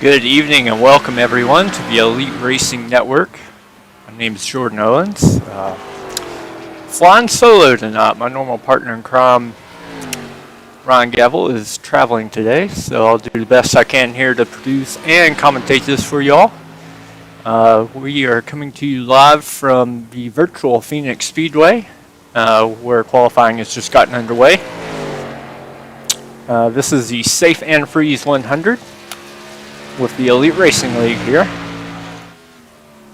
Good evening and welcome everyone to the Elite Racing Network. My name is Jordan Owens. Flying solo tonight. My normal partner in crime, Ron Gavel, is traveling today, so I'll do the best I can here to produce and commentate this for y'all. We are coming to you live from the virtual Phoenix Speedway, where qualifying has just gotten underway. This is the Safe Antifreeze 100 with the Elite Racing League here.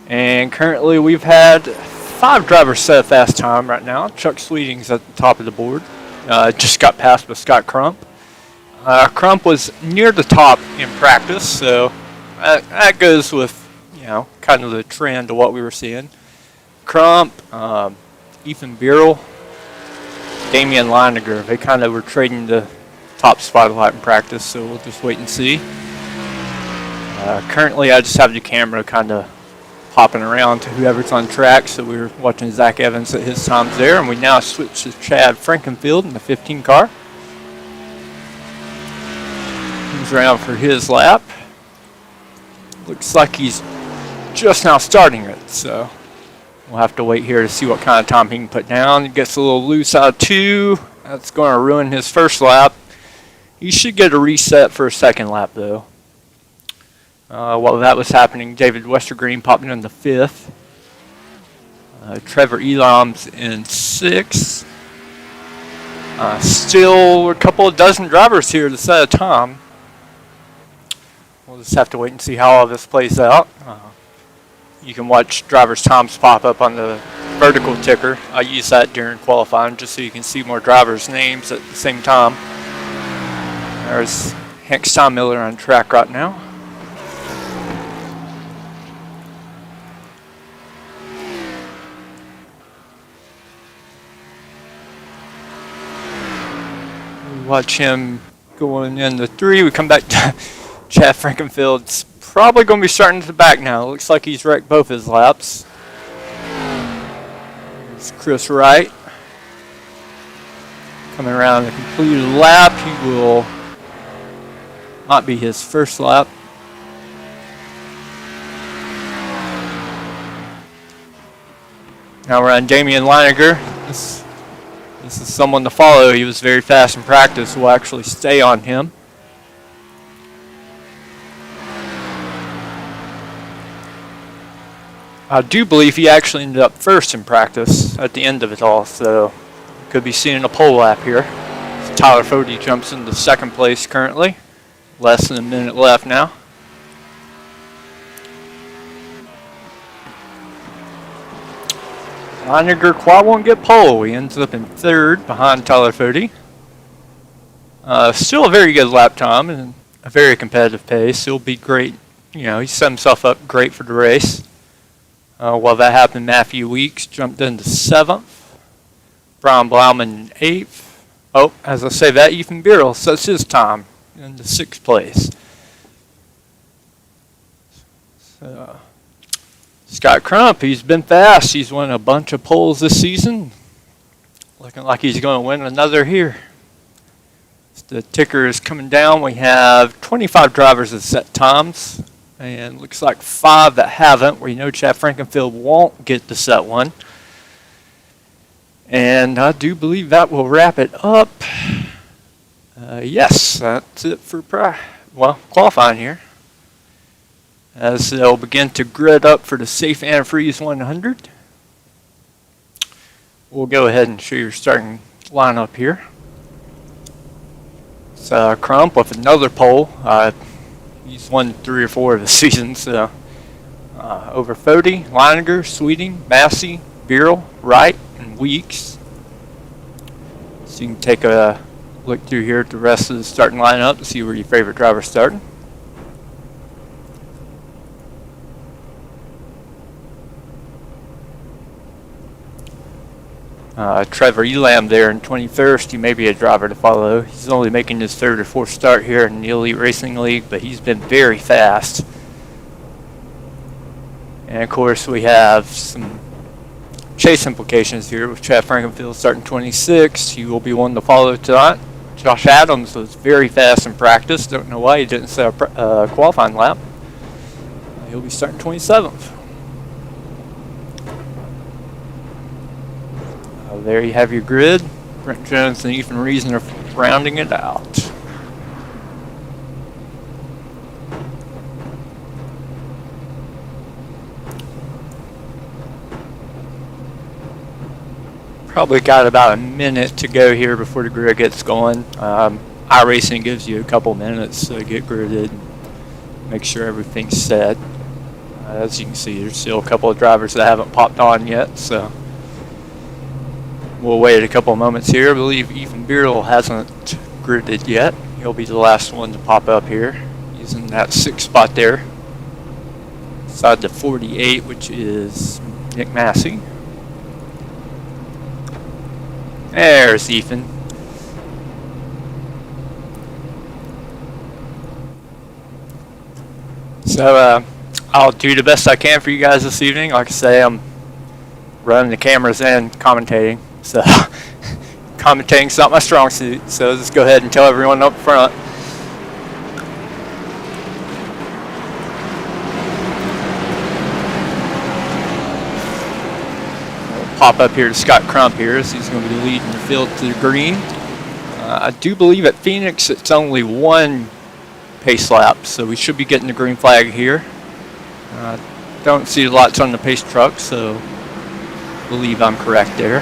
And currently we've had 5 drivers set a fast time right now. Chuck Sweeting's at the top of the board. Just got passed by Scott Crump. Crump was near the top in practice, so that goes with, kind of the trend of what we were seeing. Crump, Ethan Birrell, Damian Leininger, they kind of were trading the top spotlight in practice, so we'll just wait and see. Currently, I just have the camera kind of popping around to whoever's on track, so we were watching Zach Evans at his times there, and we now switch to Chad Frankenfield in the 15 car. Comes around for his lap. Looks like he's just now starting it, so we'll have to wait here to see what kind of time he can put down. He gets a little loose out of 2. That's going to ruin his first lap. He should get a reset for a second lap, though. While that was happening, David Westergreen popping in the 5th. Trevor Elam's in 6th. Still a couple of dozen drivers here to set a time. We'll just have to wait and see how all this plays out. You can watch drivers' times pop up on the vertical ticker. I use that during qualifying just so you can see more drivers' names at the same time. There's Hank Steinmiller on track right now. Watch him going in the 3. We come back to Chad Frankenfield's probably going to be starting at the back now. Looks like he's wrecked both his laps. There's Chris Wright coming around the completed lap. He will not be his first lap. Now we're on Damian Leininger. This is someone to follow. He was very fast in practice. We'll actually stay on him. I do believe he actually ended up first in practice at the end of it all, so could be seeing a pole lap here. So Tyler Fody jumps into second place currently. Less than a minute left now. Leininger quite won't get pole. He ends up in 3rd behind Tyler Fody. Still a very good lap time and a very competitive pace. He'll be great. He set himself up great for the race. While that happened, Matthew Weeks jumped into 7th. Brian Blauman in 8th. Oh, as I say that, Ethan Birrell sets his time into 6th place. So, Scott Crump, he's been fast. He's won a bunch of poles this season. Looking like he's going to win another here. The ticker is coming down. We have 25 drivers that set times. And looks like 5 that haven't. We know Chad Frankenfield won't get to set one. And I do believe that will wrap it up. Yes, that's it for qualifying here. As they'll begin to grid up for the Safe Antifreeze 100. We'll go ahead and show your starting lineup here. It's Crump with another pole. He's won 3 or 4 of the season. So over Fody, Leininger, Sweeting, Massey, Birrell, Wright, and Weeks. So you can take a look through here at the rest of the starting lineup to see where your favorite driver's starting. Trevor Elam there in 21st. He may be a driver to follow. He's only making his 3rd or 4th start here in the Elite Racing League, but he's been very fast. And of course, we have some chase implications here with Chad Frankenfield starting 26th. He will be one to follow tonight. Josh Adams was very fast in practice. Don't know why he didn't set a qualifying lap. He'll be starting 27th. There you have your grid. Brent Jones and Ethan Reason are rounding it out. Probably got about a minute to go here before the grid gets going. iRacing gives you a couple minutes to get gridded and make sure everything's set. As you can see, there's still a couple of drivers that haven't popped on yet, so we'll wait a couple of moments here. I believe Ethan Beerle hasn't gridded yet. He'll be the last one to pop up here, using that 6th spot there. Inside the 48, which is Nick Massey. There's Ethan. So I'll do the best I can for you guys this evening. Like I say, I'm running the cameras and commentating. So commentating's not my strong suit. So let's go ahead and tell everyone up front. Pop up here to Scott Crump here, so he's going to be leading the field to the green. I do believe at Phoenix it's only 1 pace lap, so we should be getting the green flag here. Don't see lots on the pace truck, so I believe I'm correct there.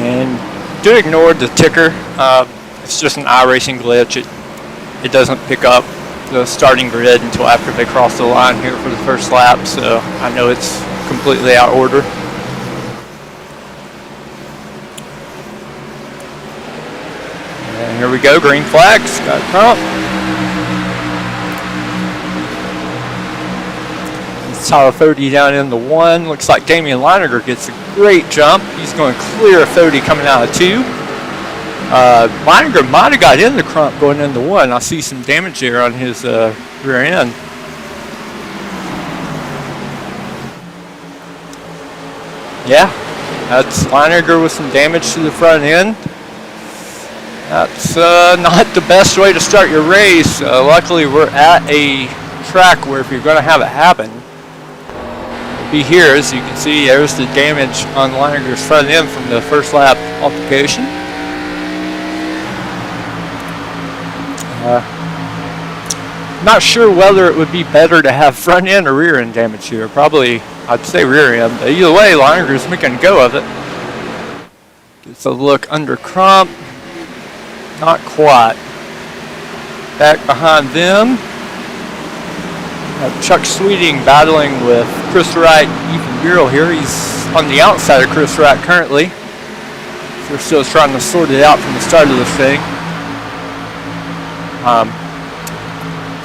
And do ignore the ticker. It's just an iRacing glitch. It doesn't pick up the starting grid until after they cross the line here for the first lap, so I know it's completely out of order. And here we go, green flag, Scott Crump. It's Tyler Fody down in the 1. Looks like Damian Leininger gets a great jump. He's going to clear Fody coming out of 2. Leininger might have got in the Crump going into 1. I see some damage there on his rear end. Yeah, that's Leininger with some damage to the front end. That's not the best way to start your race. Luckily, we're at a track where if you're going to have it happen, be here. As you can see, there's the damage on Leininger's front end from the first lap altercation. Not sure whether it would be better to have front end or rear end damage here. Probably, I'd say rear end. But either way, Leininger's making a go of it. Gets a look under Crump. Not quite. Back behind them, Chuck Sweeting battling with Chris Wright and Ethan Beerle here. He's on the outside of Chris Wright currently. They're still trying to sort it out from the start of this thing.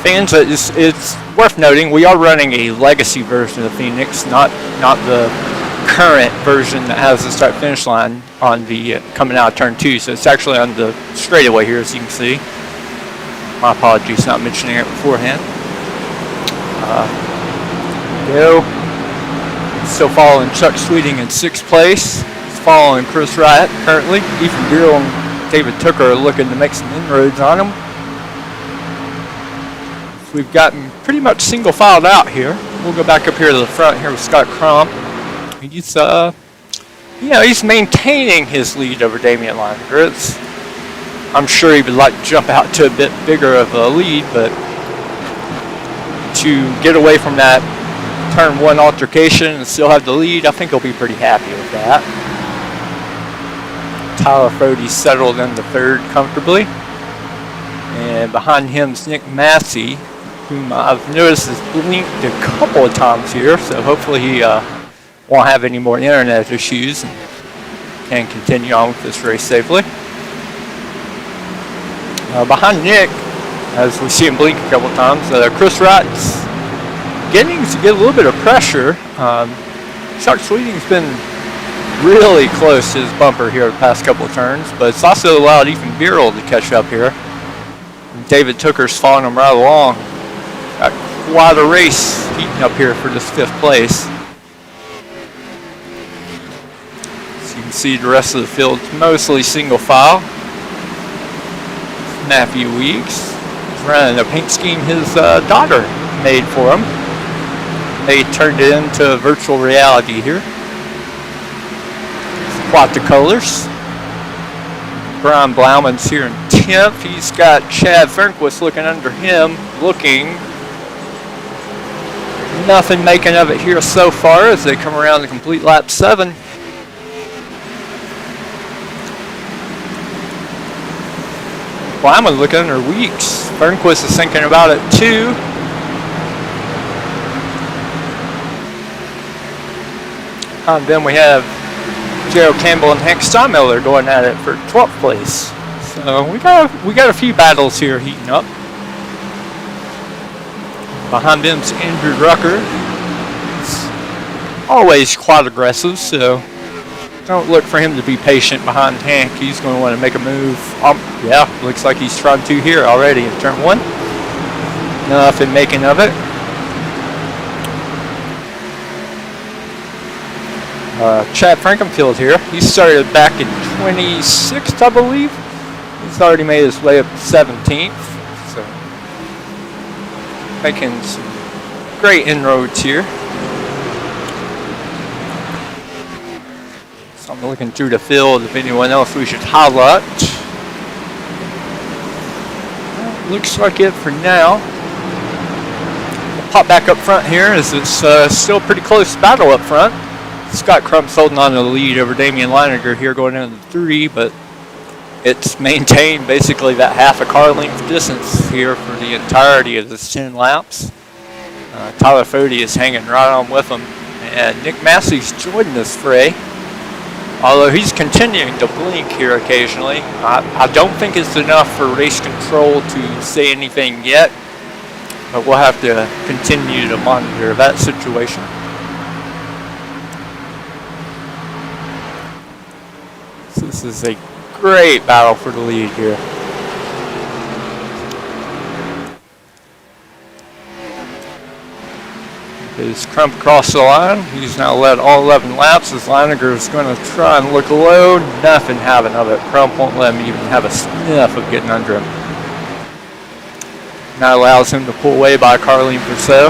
Fans, it's worth noting we are running a legacy version of Phoenix, not the current version that has the start-finish line on the coming out of turn 2. So it's actually on the straightaway here, as you can see. My apologies, not mentioning it beforehand. Go. Still following Chuck Sweeting in 6th place. He's following Chris Wright currently. Ethan Beerle and David Tooker are looking to make some inroads on him. We've gotten pretty much single filed out here. We'll go back up here to the front here with Scott Crump. He's he's maintaining his lead over Damian Leininger. I'm sure he would like to jump out to a bit bigger of a lead, but to get away from that turn 1 altercation and still have the lead, I think he'll be pretty happy with that. Tyler Fody settled in the 3rd comfortably. And behind him is Nick Massey, whom I've noticed has blinked a couple of times here, so hopefully he won't have any more internet issues and can continue on with this race safely. Behind Nick, as we see him blink a couple of times, Chris Wright's getting to get a little bit of pressure. Chuck Sweeting's been really close to his bumper here the past couple of turns, but it's also allowed Ethan Beerle to catch up here. And David Tooker's following him right along. Got quite a race heating up here for this 5th place. As you can see the rest of the field mostly single file. Matthew Weeks is running a paint scheme his daughter made for him. They turned it into virtual reality here. Quad the colors. Brian Blauman's here in 10th. He's got Chad Fernquist looking under him, looking. Nothing making of it here so far as they come around to complete lap 7. Blauman looking under Weeks. Fernquist is thinking about it too. And then we have Gerald Campbell and Hank Steinmiller going at it for 12th place. So we got a few battles here heating up. Behind them's Andrew Rucker. It's always quite aggressive, so don't look for him to be patient behind Hank. He's going to want to make a move. Yeah, looks like he's trying to here already in turn 1. Nothing making of it. Chad Frankenfield here. He started back in 26th, I believe. He's already made his way up to 17th. So making some great inroads here. So I'm looking through the field if anyone else we should highlight. Looks like it for now. We'll pop back up front here as it's still a pretty close battle up front. Scott Crump's holding on to the lead over Damian Leininger here going into 3, but it's maintained basically that half a car length distance here for the entirety of this 10 laps. Tyler Fody is hanging right on with him, and Nick Massey's joining this fray, although he's continuing to blink here occasionally. I don't think it's enough for race control to say anything yet, but we'll have to continue to monitor that situation. So this is a great battle for the lead here. Is Crump across the line. He's now led all 11 laps as Leininger is going to try and look low. Nothing having of it. Crump won't let him even have a sniff of getting under him. That allows him to pull away by a car length or so.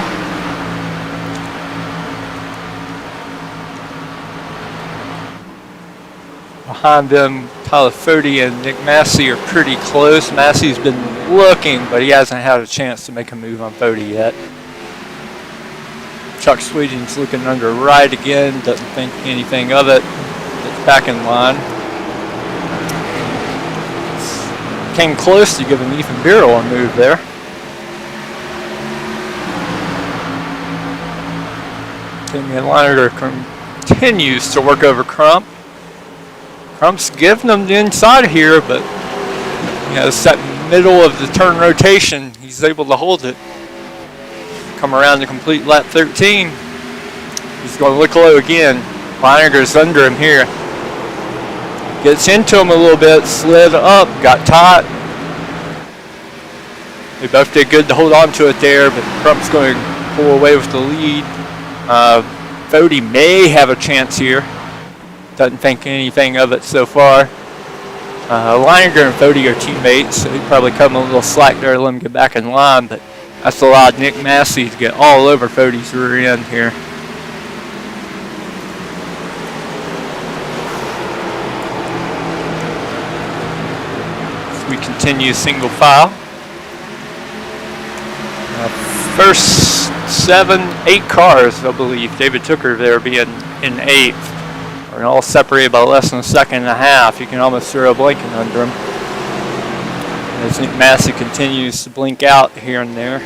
Behind them, Tyler Fody and Nick Massey are pretty close. Massey's been looking, but he hasn't had a chance to make a move on Fody yet. Chuck Sweeting's looking under right again, doesn't think anything of it. It's back in line. Came close to giving Ethan Birrell a move there. Damian Leininger continues to work over Crump. Crump's giving them the inside here, but it's that middle of the turn rotation. He's able to hold it. Come around to complete lap 13. He's going to look low again. Leininger's under him here. Gets into him a little bit, slid up, got tight. They both did good to hold on to it there, but Crump's going to pull away with the lead. Fody may have a chance here. Doesn't think anything of it so far. Leininger and Fody are teammates, so he'd probably come a little slack there to let him get back in line, but that's allowed Nick Massey to get all over Fody's rear end here. So we continue single file. First 7, 8 cars, I believe. David Tooker there being in 8th. We're all separated by less than a second and a half. You can almost throw a blinking under him. As Nick Massey continues to blink out here and there.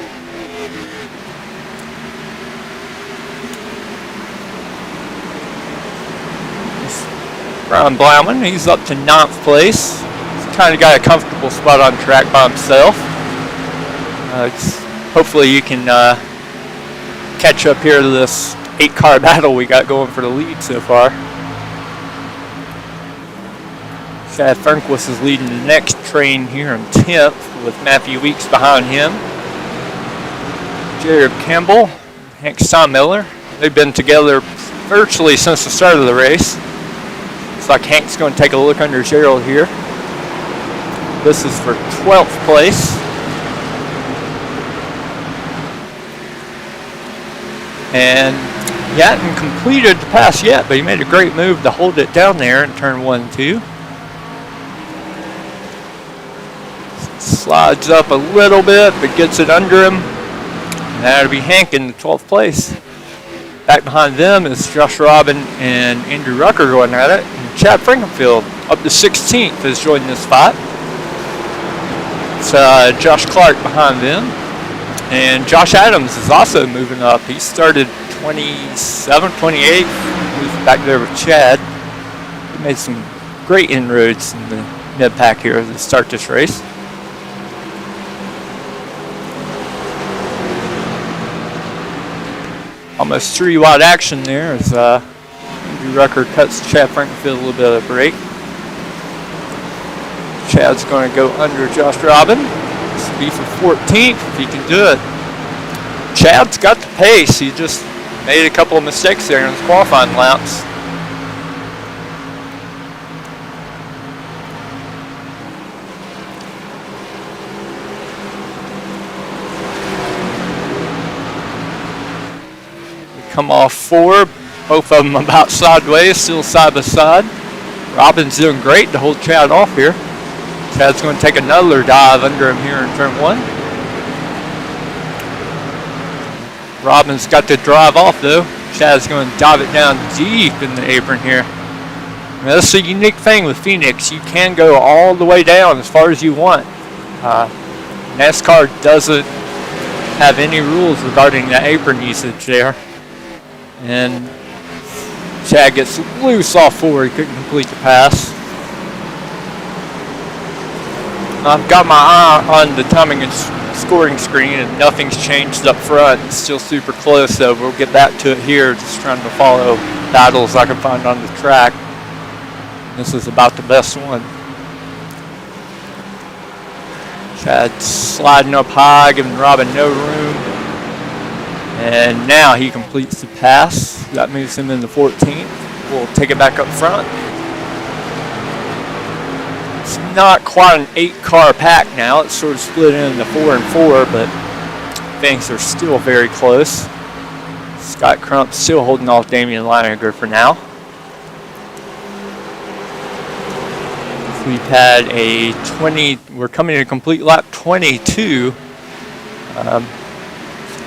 Brian Blauman, he's up to 9th place. He's kind of got a comfortable spot on track by himself. Hopefully you can catch up here to this 8-car battle we got going for the lead so far. Chad Fernquist is leading the next train here in 10th with Matthew Weeks behind him. Jared Campbell, Hank Steinmiller, they've been together virtually since the start of the race. Looks like Hank's going to take a look under Gerald here. This is for 12th place. And he hadn't completed the pass yet, but he made a great move to hold it down there in turn 1-2. Slides up a little bit, but gets it under him. And that'll be Hank in the 12th place. Back behind them is Josh Robin and Andrew Rucker going at it. And Chad Frankenfield up to 16th is joining this fight. It's Josh Clark behind them. And Josh Adams is also moving up. He started 27th, 28th. Moved back there with Chad. He made some great inroads in the mid-pack here to start this race. Almost 3 wide action there as Andrew Rucker cuts Chad Frankenfield a little bit of a break. Chad's going to go under Josh Robin. This will be for 14th if he can do it. Chad's got the pace. He just made a couple of mistakes there in his qualifying laps. Come off 4, both of them about sideways, still side by side. Robin's doing great to hold Chad off here. Chad's going to take another dive under him here in turn 1. Robin's got to drive off though. Chad's going to dive it down deep in the apron here. Now, that's a unique thing with Phoenix. You can go all the way down as far as you want. NASCAR doesn't have any rules regarding the apron usage there. And Chad gets loose off 4. He couldn't complete the pass. I've got my eye on the timing and scoring screen, and nothing's changed up front. It's still super close, though. We'll get back to it here, just trying to follow battles I can find on the track. This is about the best one. Chad sliding up high, giving Robin no room. And now he completes the pass. That moves him into 14th. We'll take it back up front. It's not quite an 8-car pack now. It's sort of split into 4 and 4, but things are still very close. Scott Crump still holding off Damian Leininger for now. We've had a 20, we're coming to complete lap 22.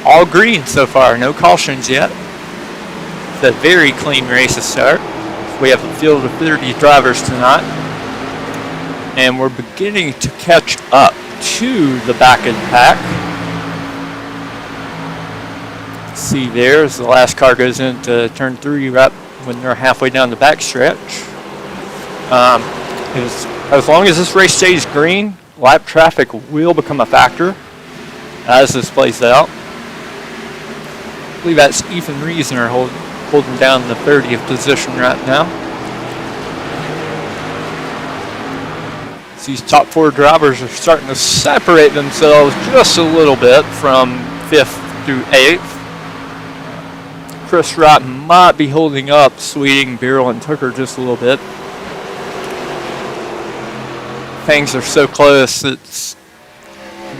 All green so far, no cautions yet. It's a very clean race to start. We have a field of 30 drivers tonight. And we're beginning to catch up to the back of the pack. See there as the last car goes into turn 3 right when they're halfway down the back stretch. As long as this race stays green, lap traffic will become a factor as this plays out. I believe that's Ethan Reisner holding down the 30th position right now. These top 4 drivers are starting to separate themselves just a little bit from 5th through 8th. Chris Wright might be holding up Sweeting, Beryl, and Tucker just a little bit. Things are so close.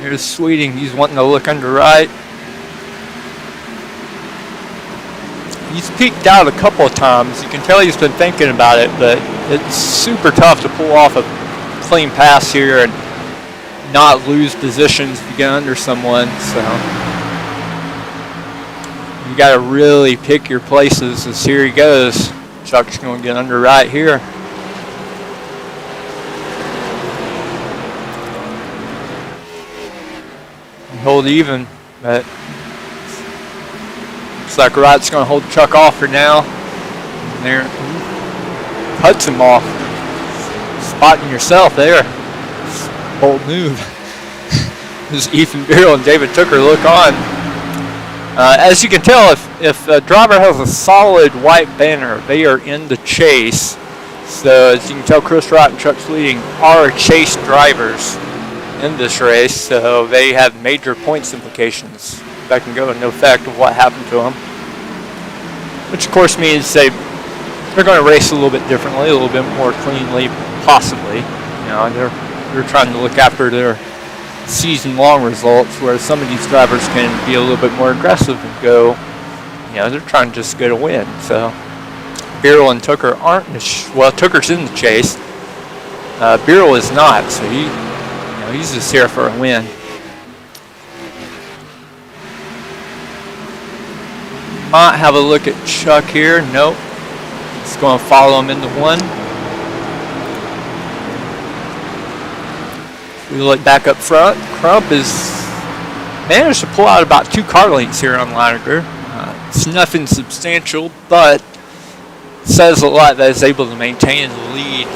Here's Sweeting. He's wanting to look under right. He's peeked out a couple of times. You can tell he's been thinking about it, but it's super tough to pull off a clean pass here and not lose positions to get under someone. So you got to really pick your places as here he goes. Chuck's going to get under right here. Hold even, but looks like Wright's going to hold Chuck off for now. And there, cuts him off. Spotting yourself there. Bold move. As Ethan Beryl and David Tucker look on. As you can tell, if a driver has a solid white banner, they are in the chase. So as you can tell, Chris Wright and Chuck Sweeting are chase drivers in this race, so they have major points implications that can go into effect of what happened to them. Which of course means they they're going to race a little bit differently, a little bit more cleanly, possibly. They're trying to look after their season-long results, whereas some of these drivers can be a little bit more aggressive and go. They're trying to just get a win. So Birrell and Tooker aren't. Well, Tooker's in the chase. Birrell is not. So he's just here for a win. Might have a look at Chuck here. Nope. Just going to follow him into one. We look back up front. Crump has managed to pull out about 2 car lengths here on Leininger. It's nothing substantial, but says a lot that he's able to maintain the lead.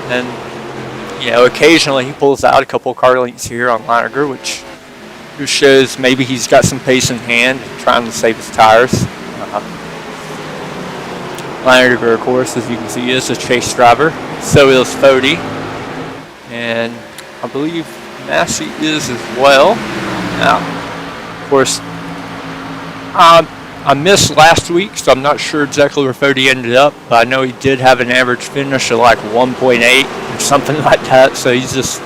And occasionally he pulls out a couple of car lengths here on Leininger, which shows maybe he's got some pace in hand, trying to save his tires. Leininger, of course, as you can see, is a chase driver. So is Fody. And I believe Massey is as well. Now, of course, I missed last week, so I'm not sure exactly where Fody ended up, but I know he did have an average finish of like 1.8 or something like that, so he's just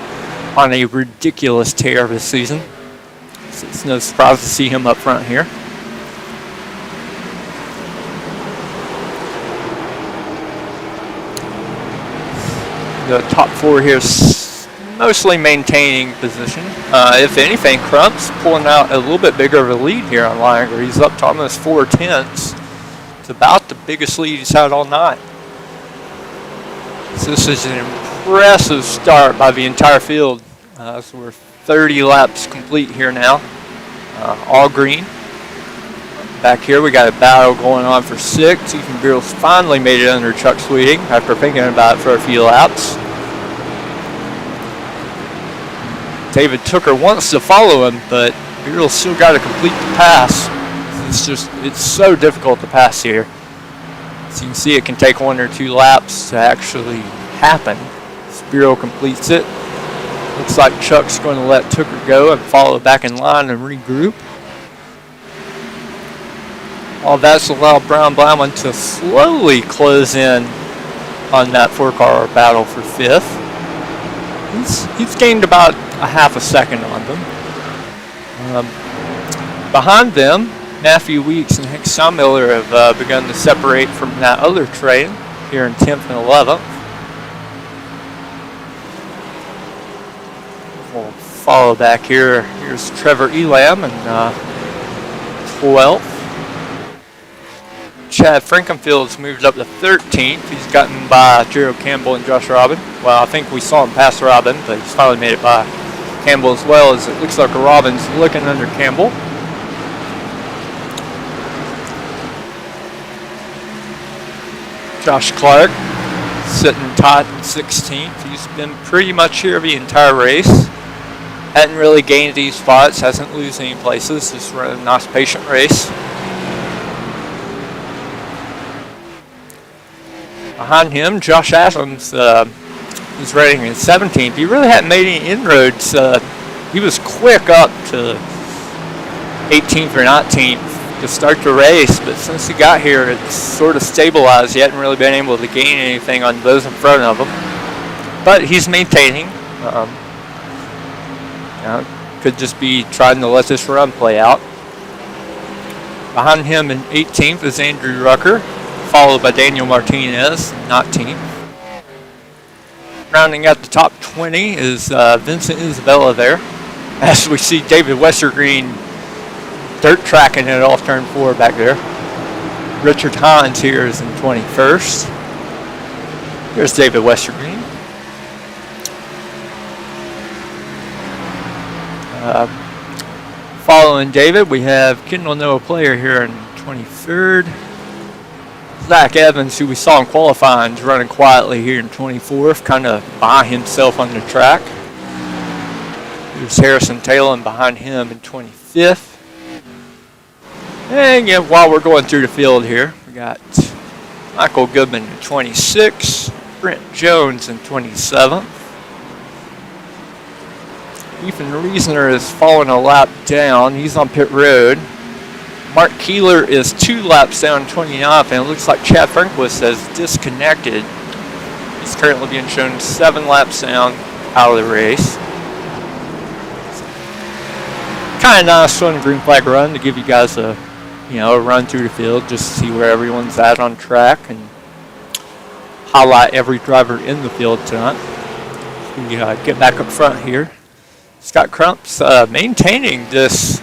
on a ridiculous tear this season. So it's no surprise to see him up front here. The top 4 here is mostly maintaining position. If anything, Crump's pulling out a little bit bigger of a lead here on Leininger. He's up to almost 4/10. It's about the biggest lead he's had all night. So this is an impressive start by the entire field. So we're 30 laps complete here now. All green. Back here we got a battle going on for 6. Ethan Birrell's finally made it under Chuck Sweeting after thinking about it for a few laps. David Tooker wants to follow him, but Birrell's still got to complete the pass. It's so difficult to pass here. As you can see, it can take 1 or 2 laps to actually happen. As Birrell completes it. Looks like Chuck's going to let Tooker go and follow back in line and regroup. All that's allowed Brown Blauman to slowly close in on that 4-car battle for 5th. He's gained about a half a second on them. Behind them, Matthew Weeks and Hank Saumiller have begun to separate from that other train here in 10th and 11th. We'll follow back here. Here's Trevor Elam and 12th. Chad Frankenfield's moved up to 13th. He's gotten by Gerald Campbell and Josh Robin. Well, I think we saw him pass Robin, but he's finally made it by Campbell as well, as it looks like Robin's looking under Campbell. Josh Clark sitting tight in 16th. He's been pretty much here the entire race. Hadn't really gained these spots, hasn't lost any places, just run a nice patient race. Behind him, Josh Adams is rating in 17th. He really hadn't made any inroads. He was quick up to 18th or 19th to start the race, but since he got here, it's sort of stabilized. He hadn't really been able to gain anything on those in front of him. But he's maintaining. Could just be trying to let this run play out. Behind him in 18th is Andrew Rucker, followed by Daniel Martinez, 19th. Rounding out the top 20 is Vincent Isabella there. As we see David Westergreen dirt tracking it off turn 4 back there. Richard Hines here is in 21st. Here's David Westergreen. Following David, we have Kendall Noah Player here in 23rd. Zach Evans, who we saw in qualifying, is running quietly here in 24th, kind of by himself on the track. There's Harrison Taylor behind him in 25th. And yeah, while we're going through the field here, we got Michael Goodman in 26th, Brent Jones in 27th. Ethan Reasoner is falling a lap down. He's on pit road. Mark Keeler is 2 laps down 29th, and it looks like Chad Frankenfield has disconnected. He's currently being shown 7 laps down out of the race. Kind of nice on a green flag run to give you guys a run through the field just to see where everyone's at on track and highlight every driver in the field tonight. We get back up front here. Scott Crump's maintaining this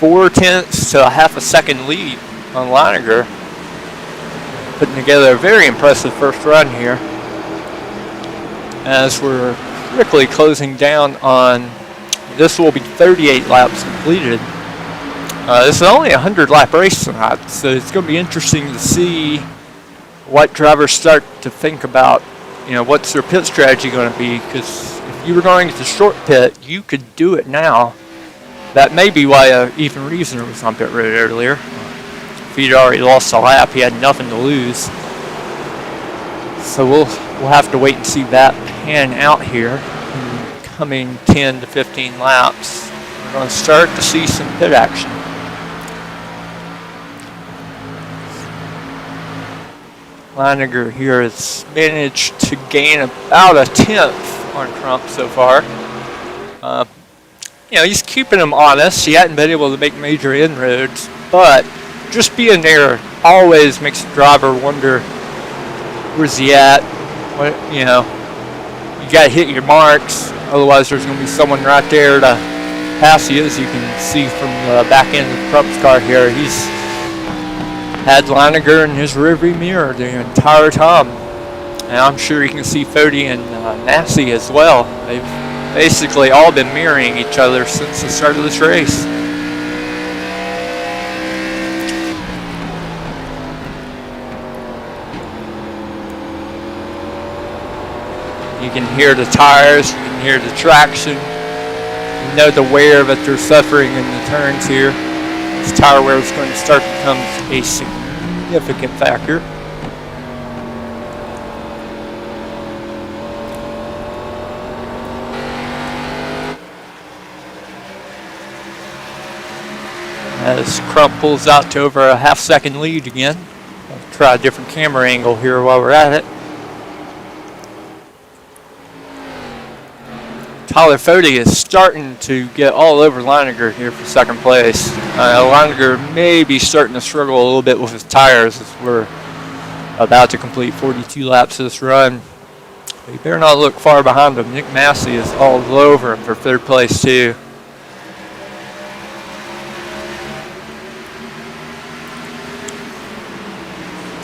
4/10 to a half a second lead on Leininger, putting together a very impressive first run here. As we're quickly closing down on, this will be 38 laps completed. This is only a 100-lap race tonight, so it's going to be interesting to see what drivers start to think about, what's their pit strategy going to be, because if you were going to short pit, you could do it now. That may be why Ethan Reasoner was on pit road earlier. If he'd already lost a lap, he had nothing to lose. So we'll have to wait and see that pan out here. In coming 10 to 15 laps, we're going to start to see some pit action. Leininger here has managed to gain about a 10th on Crump so far. He's keeping him honest. He hadn't been able to make major inroads, but just being there always makes the driver wonder, where's he at? You got to hit your marks, otherwise there's going to be someone right there to pass you. As you can see from the back end of Crump's car here, he's had Leininger in his rearview mirror the entire time. And I'm sure you can see Fody and Massey as well. They've basically all been mirroring each other since the start of this race. You can hear the tires, you can hear the traction, you know the wear that they're suffering in the turns here. This tire wear is going to start to become a significant factor. As Crump pulls out to over a half-second lead again. I'll try a different camera angle here while we're at it. Tyler Fody is starting to get all over Leininger here for second place. Leininger may be starting to struggle a little bit with his tires as we're about to complete 42 laps of this run. But you better not look far behind him. Nick Massey is all over him for third place too.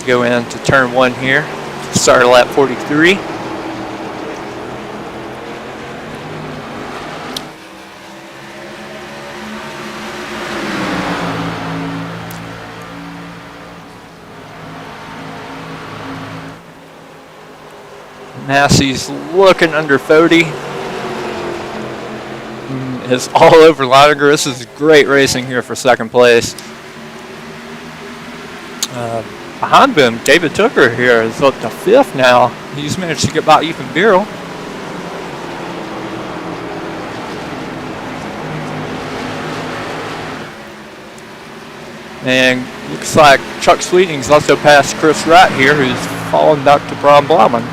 Go into turn 1 here. Start at lap 43. Massey's looking under Fody. Is all over Leininger. This is great racing here for second place. Behind him, David Tucker here is up to 5th now. He's managed to get by Ethan Birrell. And looks like Chuck Sweeting's also passed Chris Wright here, who's fallen back to Brian Blauman.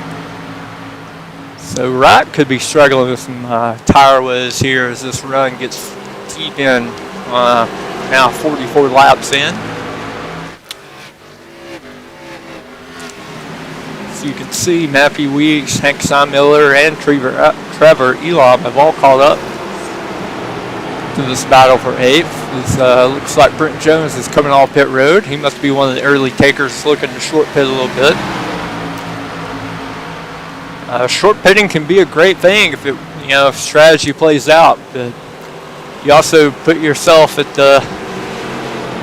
So Wright could be struggling with some tire woes here as this run gets deep in, now 44 laps in. You can see Matthew Weeks, Hank Miller, and Trevor Elam have all caught up to this battle for 8th. Looks like Brent Jones is coming off pit road. He must be one of the early takers looking to short pit a little bit. Short pitting can be a great thing if strategy plays out, but you also put yourself at the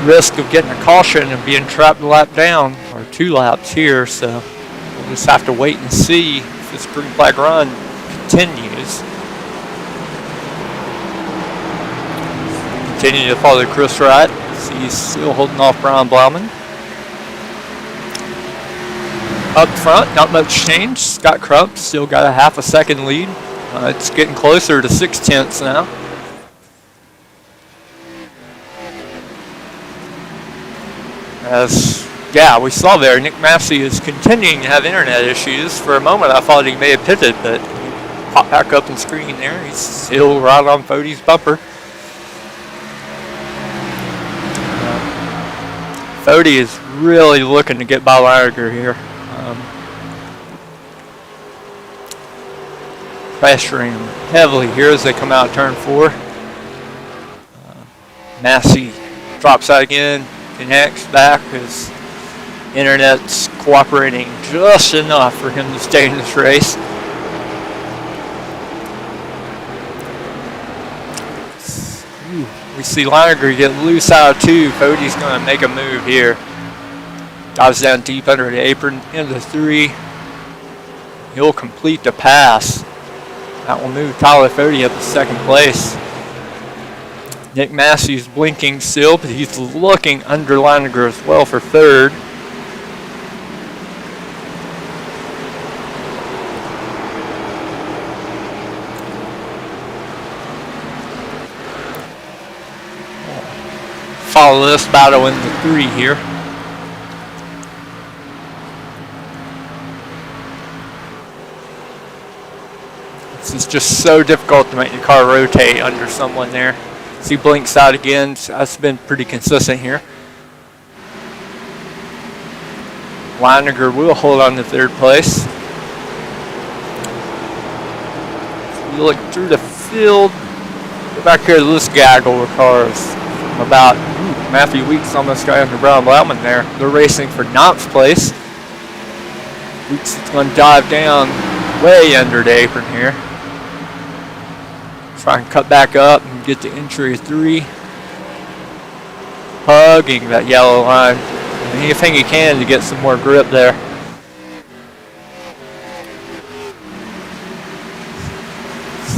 risk of getting a caution and being trapped a lap down, or 2 laps here. So we'll just have to wait and see if this green flag run continues. Continue to follow Chris Wright. He's still holding off Brian Blauman. Up front, not much change. Scott Crump still got a half a second lead. It's getting closer to 6/10 now. Yeah, we saw there, Nick Massey is continuing to have internet issues. For a moment, I thought he may have pitted, but he popped back up on screen there. He's still right on Fode's bumper. Fode is really looking to get by Leininger here. Pressuring him heavily here as they come out turn 4. Massey drops out again, connects back. His internet's cooperating just enough for him to stay in this race. We see Leininger get loose out of 2. Fode's going to make a move here. Dives down deep under the apron into 3. He'll complete the pass. That will move Tyler Fode up to 2nd place. Nick Massey's blinking still, but he's looking under Leininger as well for 3rd. Follow this battle into 3 here. It's just so difficult to make the car rotate under someone there. See, blinks out again. That's been pretty consistent here. Leininger will hold on to 3rd place. So you look through the field. Go back here to this gaggle of cars. About Matthew Weeks almost got under Brown Blauman there. They're racing for 9th place. Weeks is going to dive down way under the apron here. Try and cut back up and get to entry 3. Hugging that yellow line. Anything he can to get some more grip there.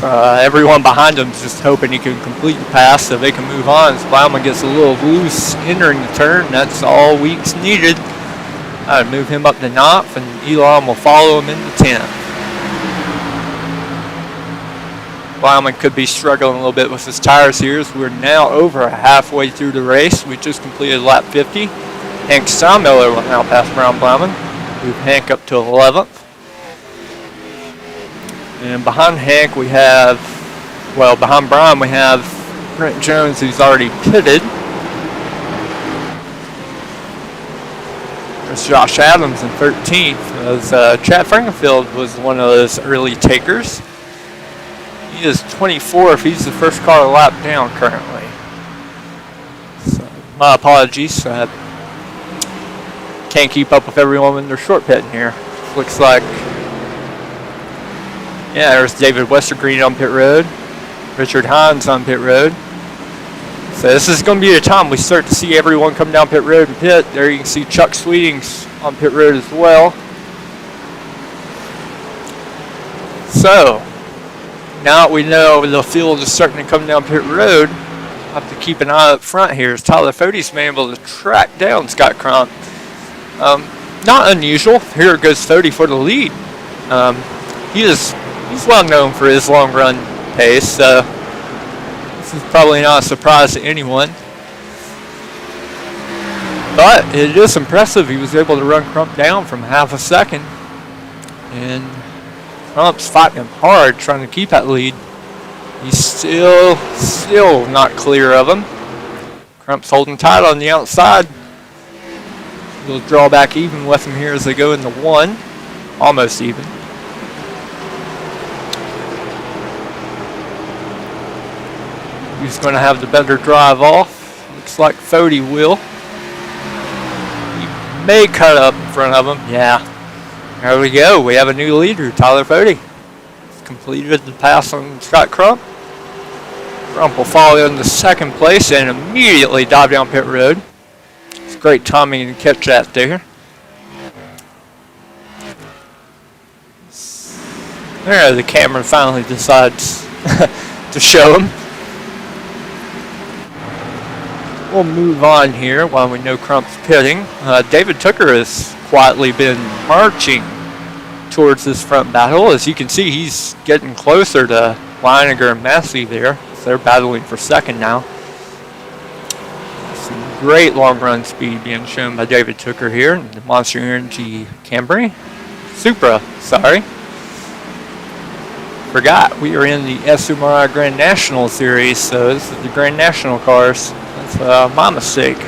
Everyone behind him is just hoping he can complete the pass so they can move on. As Blauman gets a little loose entering the turn, that's all Weeks needed. Move him up to 9th, and Elon will follow him into 10th. Blauman could be struggling a little bit with his tires here as we're now over halfway through the race. We just completed lap 50. Hank Steinmiller will now pass Brown Blauman. Move Hank up to 11th. And behind Hank we have, behind Brian we have Brent Jones, who's already pitted. There's Josh Adams in 13th, as Chad Frankenfield was one of those early takers. He is 24th. He's the first car lap down currently. So, my apologies. Can't keep up with everyone when they're short pitting here. Looks like, yeah, there's David Westergreen on pit road. Richard Hines on pit road. So this is going to be the time we start to see everyone come down pit road and pit. There you can see Chuck Sweetings on pit road as well. So, now that we know the field is starting to come down pit road, I have to keep an eye up front here as Tyler Fode's been able to track down Scott Crump. Not unusual. Here goes Fode for the lead. He's well known for his long run pace, so this is probably not a surprise to anyone. But it is impressive. He was able to run Crump down from half a second, and Crump's fighting him hard, trying to keep that lead. He's still not clear of him. Crump's holding tight on the outside. He'll draw back even with him here as they go into 1. Almost even. Who's going to have the better drive off? Looks like Fode will. He may cut up in front of him. Yeah. There we go. We have a new leader, Tyler Fode. He's completed the pass on Scott Crump. Crump will follow into 2nd place and immediately dive down pit road. It's great timing to catch that there. There, the camera finally decides to show him. We'll move on here while we know Crump's pitting. David Tucker has quietly been marching towards this front battle. As you can see, he's getting closer to Leininger and Massey there. So they're battling for 2nd now. great long run speed being shown by David Tooker here in the Monster Energy Camry. Supra, sorry. Forgot, we are in the SMRI Grand National Series, so this is the Grand National cars. That's my mistake.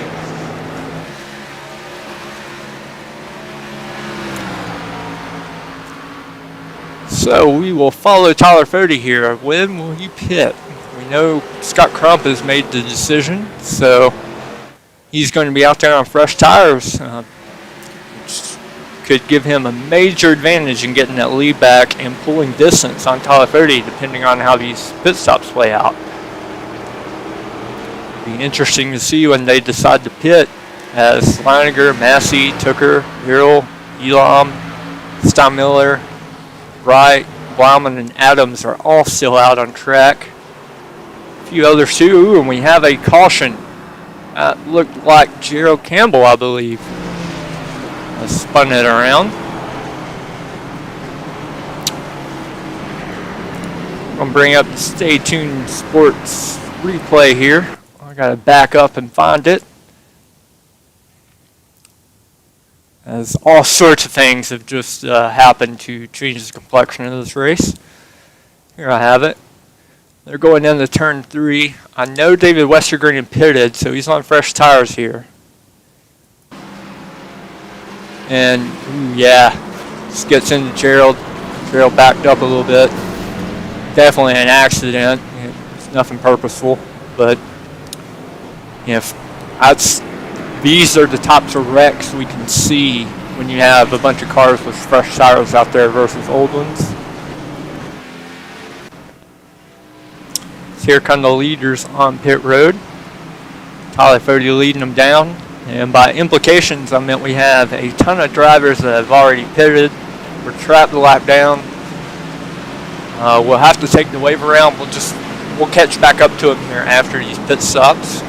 So we will follow Tyler Fody here. When will he pit? We know Scott Crump has made the decision, so he's going to be out there on fresh tires, which could give him a major advantage in getting that lead back and pulling distance on Tyler Fody, depending on how these pit stops play out. Be interesting to see when they decide to pit, as Leininger, Massey, Tooker, Earl, Elam, Steinmiller, Wright, Blauman, and Adams are all still out on track. A few others too, and we have a caution. Looked like Gerald Campbell, I believe. I spun it around. I'm going to bring up the Stay Tuned Sports replay here. I got to back up and find it, as all sorts of things have just happened to change the complexion of this race. Here I have it. They're going into turn 3. I know David Westergren pitted, so he's on fresh tires here. And, yeah, just gets into Gerald. Gerald backed up a little bit. Definitely an accident. It's nothing purposeful, but if these are the types of wrecks we can see when you have a bunch of cars with fresh tires out there versus old ones. So here come the leaders on pit road. Tyler Fody leading them down. And by implications, I meant we have a ton of drivers that have already pitted. We're trapped the lap down. We'll have to take the wave around. We'll catch back up to them here after these pit stops.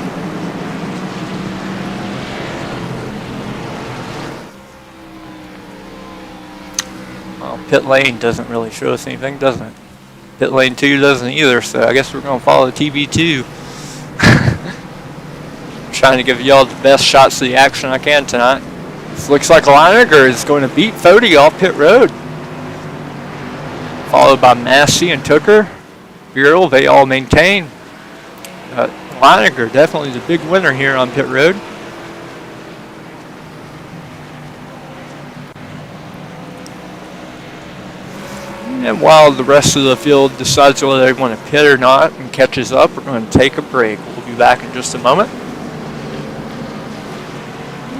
Pit lane doesn't really show us anything, doesn't it? Pit lane 2 doesn't either, so I guess we're going to follow TB2. Trying to give y'all the best shots of the action I can tonight. This looks like Leininger is going to beat Fody off pit road. Followed by Massey and Tooker. Bureau, they all maintain. Leininger definitely the big winner here on pit road. And while the rest of the field decides whether they want to pit or not and catches up, we're going to take a break. We'll be back in just a moment.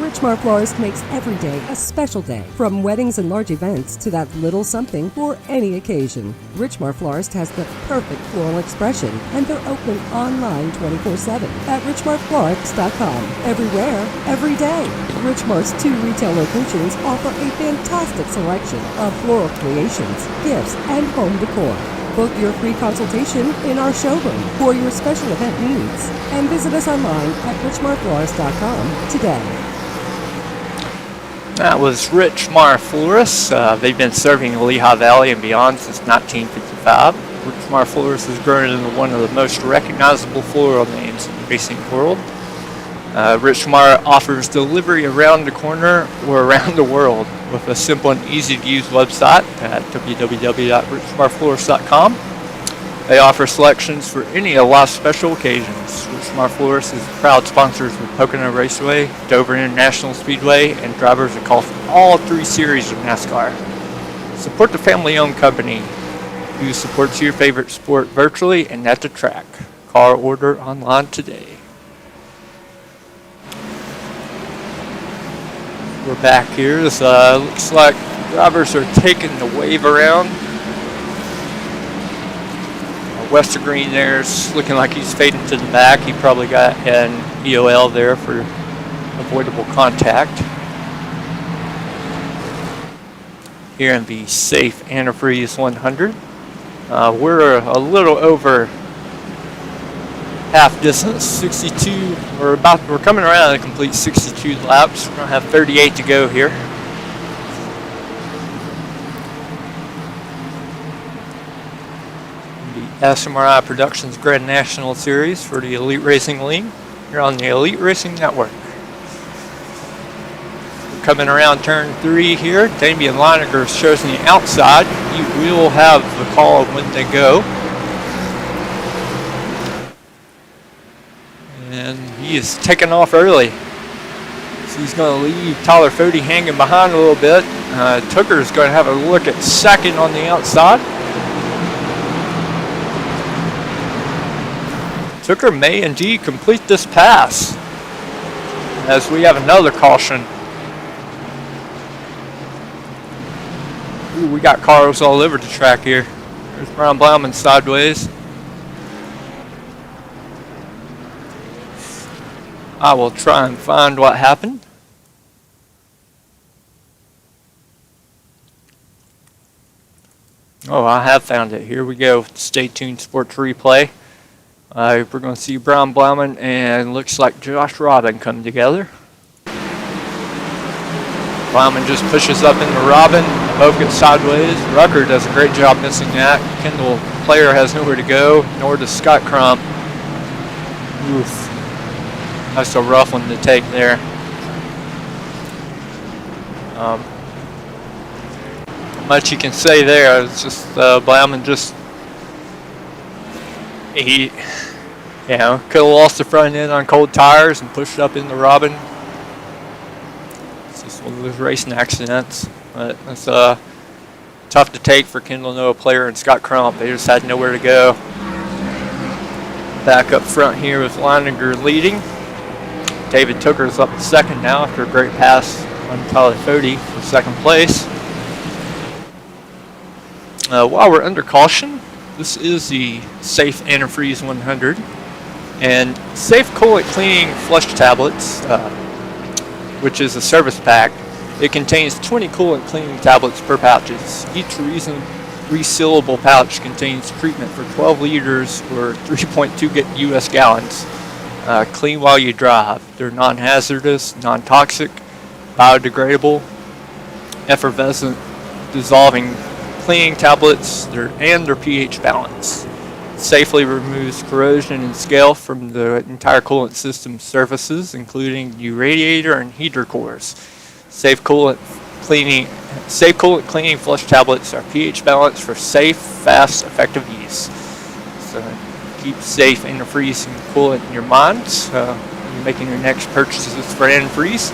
Richmar Florist makes every day a special day. From weddings and large events to that little something for any occasion. Richmar Florist has the perfect floral expression, and they're open online 24/7 at richmarflorist.com. Everywhere, every day. Richmar's 2 retail locations offer a fantastic selection of floral creations, gifts, and home decor. Book your free consultation in our showroom for your special event needs, and visit us online at richmarflorist.com today. That was Richmar Florists. They've been serving the Lehigh Valley and beyond since 1955. Richmar Florists has grown into one of the most recognizable floral names in the racing world. Richmar offers delivery around the corner or around the world with a simple and easy-to-use website at www.richmarflorist.com. They offer selections for any of life's special occasions. Richmar Florist is proud sponsors of Pocono Raceway, Dover International Speedway, and drivers across all 3 series of NASCAR. Support the family-owned company who supports your favorite sport virtually and at the track. Call or order online today. We're back here. This looks like drivers are taking the wave around. Westergreen there's looking like he's fading to the back. He probably got an EOL there for avoidable contact. Here in the safe Antifreeze 100. We're a little over half distance, 62. We're coming around a complete 62 laps. We're gonna have 38 to go here. SMRI Productions Grand National Series for the Elite Racing League. You're on the Elite Racing Network. We're coming around turn 3 here. Damian Leininger shows on the outside. He will have the call of when they go. And he is taking off early. So he's going to leave Tyler Fody hanging behind a little bit. Tooker is going to have a look at second on the outside. Tooker may indeed complete this pass, as we have another caution. Ooh, we got cars all over the track here. There's Brian Blauman sideways. I will try and find what happened. Oh, I have found it. Here we go. Stay tuned, Sports Replay. We're going to see Brian Blauman and looks like Josh Robin come together. Blauman just pushes up into Robin. Both get sideways. Rucker does a great job missing that. Kendall Player has nowhere to go, nor does Scott Crump. Oof. That's a rough one to take there. Much you can say there. It's just Blauman just he could have lost the front end on cold tires and pushed up into Robin. It's just one of those racing accidents. But it's tough to take for Kendall Noah Player and Scott Crump. They just had nowhere to go. Back up front here with Leininger leading. David Tooker's up second now after a great pass on Tyler Fody for second place. While we're under caution, this is the Safe Antifreeze 100. And Safe Coolant Cleaning Flush Tablets, which is a service pack. It contains 20 coolant cleaning tablets per pouches. Each resealable pouch contains treatment for 12 liters or 3.2 US gallons. Clean while you drive. They're non-hazardous, non-toxic, biodegradable, effervescent, dissolving cleaning tablets. They're pH balanced. Safely removes corrosion and scale from the entire coolant system surfaces, including the radiator and heater cores. Safe coolant cleaning flush tablets are pH balanced for safe, fast, effective use. So keep safe antifreeze and coolant in your minds when you're making your next purchases for antifreeze.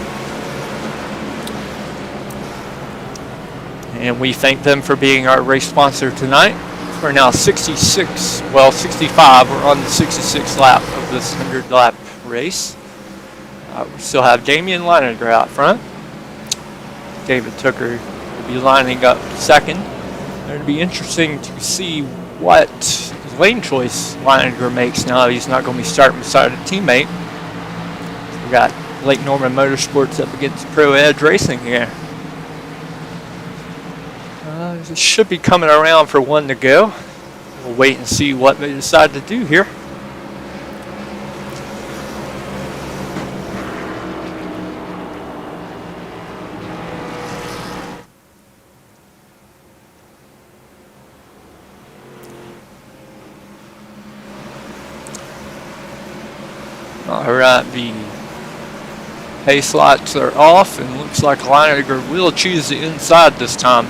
And we thank them for being our race sponsor tonight. We're now 65. We're on the 66th lap of this 100-lap race. We still have Damian Leininger out front. David Tooker will be lining up second. It'll be interesting to see what lane choice Leininger makes now that he's not going to be starting beside a teammate. We got Lake Norman Motorsports up against Pro Edge Racing here. It should be coming around for one to go. We'll wait and see what they decide to do here. Alright, the pace lights are off and looks like Leininger will choose the inside this time.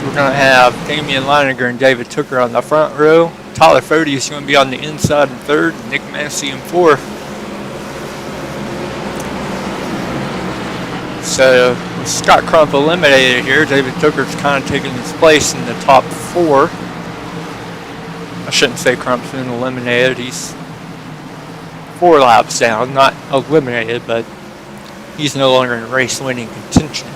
We're going to have Damian Leininger and David Tooker on the front row. Tyler Fody is going to be on the inside in third, and Nick Massey in fourth. So with Scott Crump eliminated here, David Tooker's kind of taking his place in the top four. I shouldn't say Crump's been eliminated. He's 4 laps down, not eliminated, but he's no longer in race winning contention.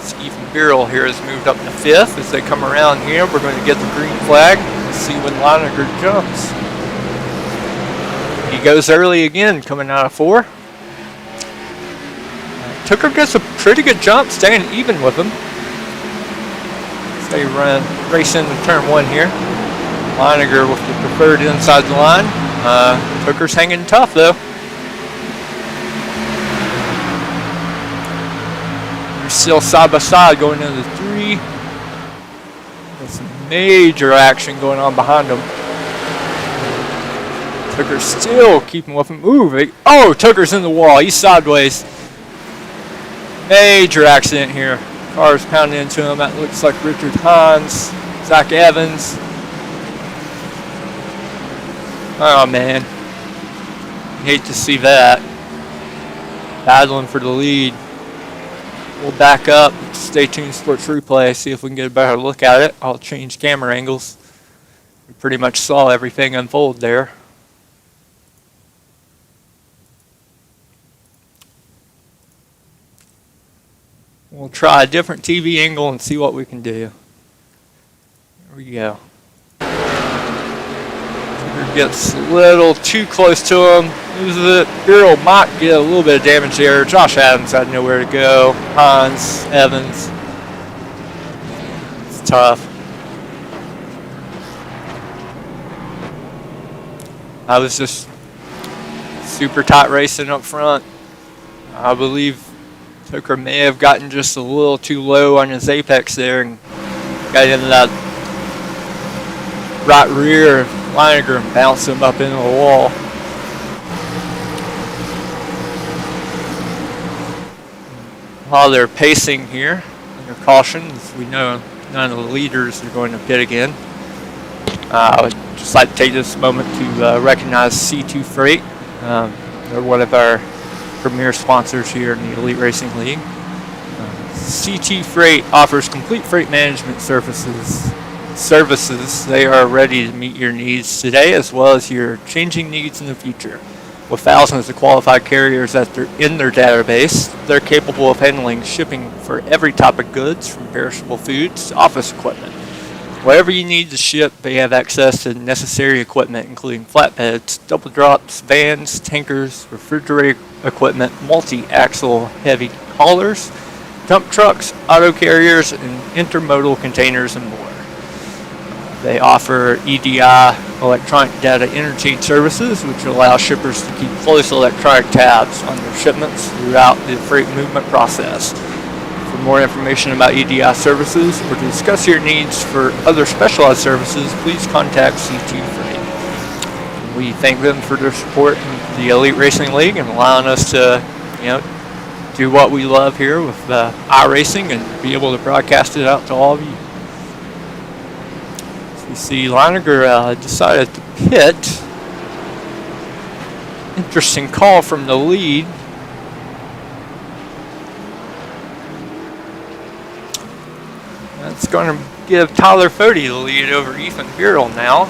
Stephen Birrell here has moved up to fifth. As they come around here, we're going to get the green flag and see when Leininger jumps. He goes early again, coming out of 4. Tooker gets a pretty good jump, staying even with him. As they race into turn 1 here. Leininger with the preferred inside the line. Tooker's hanging tough though. still side by side going into the 3. There's some major action going on behind them. Tucker's still keeping with him. Ooh, oh, Tucker's in the wall. He's sideways. Major accident here. Cars pounding into him. That looks like Richard Hines, Zach Evans. Oh, man. Hate to see that. Battling for the lead. We'll back up. Stay tuned, Sports Replay. See if we can get a better look at it. I'll change camera angles. We pretty much saw everything unfold there. We'll try a different TV angle and see what we can do. Here we go. Tucker gets a little too close to him. Loses it. Burrow might get a little bit of damage there. Josh Adams had nowhere to go. Hines, Evans. It's tough. I was just super tight racing up front. I believe Tucker may have gotten just a little too low on his apex there and got into that right rear of Leininger and bounced him up into the wall. While they're pacing here, under caution, as we know none of the leaders are going to pit again. I would just like to take this moment to recognize C2 Freight. They're one of our premier sponsors here in the Elite Racing League. CT Freight offers complete freight management services. They are ready to meet your needs today as well as your changing needs in the future. With thousands of qualified carriers in their database, they're capable of handling shipping for every type of goods, from perishable foods to office equipment. Whatever you need to ship, they have access to necessary equipment, including flatbeds, double drops, vans, tankers, refrigerator equipment, multi-axle heavy haulers, dump trucks, auto carriers, and intermodal containers and more. They offer EDI, electronic data interchange services, which allow shippers to keep close electronic tabs on their shipments throughout the freight movement process. For more information about EDI services or to discuss your needs for other specialized services, please contact C2 Freight. We thank them for their support in the Elite Racing League and allowing us to, do what we love here with iRacing and be able to broadcast it out to all of you. So we see Leininger decided to pit. Interesting call from the lead. That's going to give Tyler Fody the lead over Ethan Burrell now.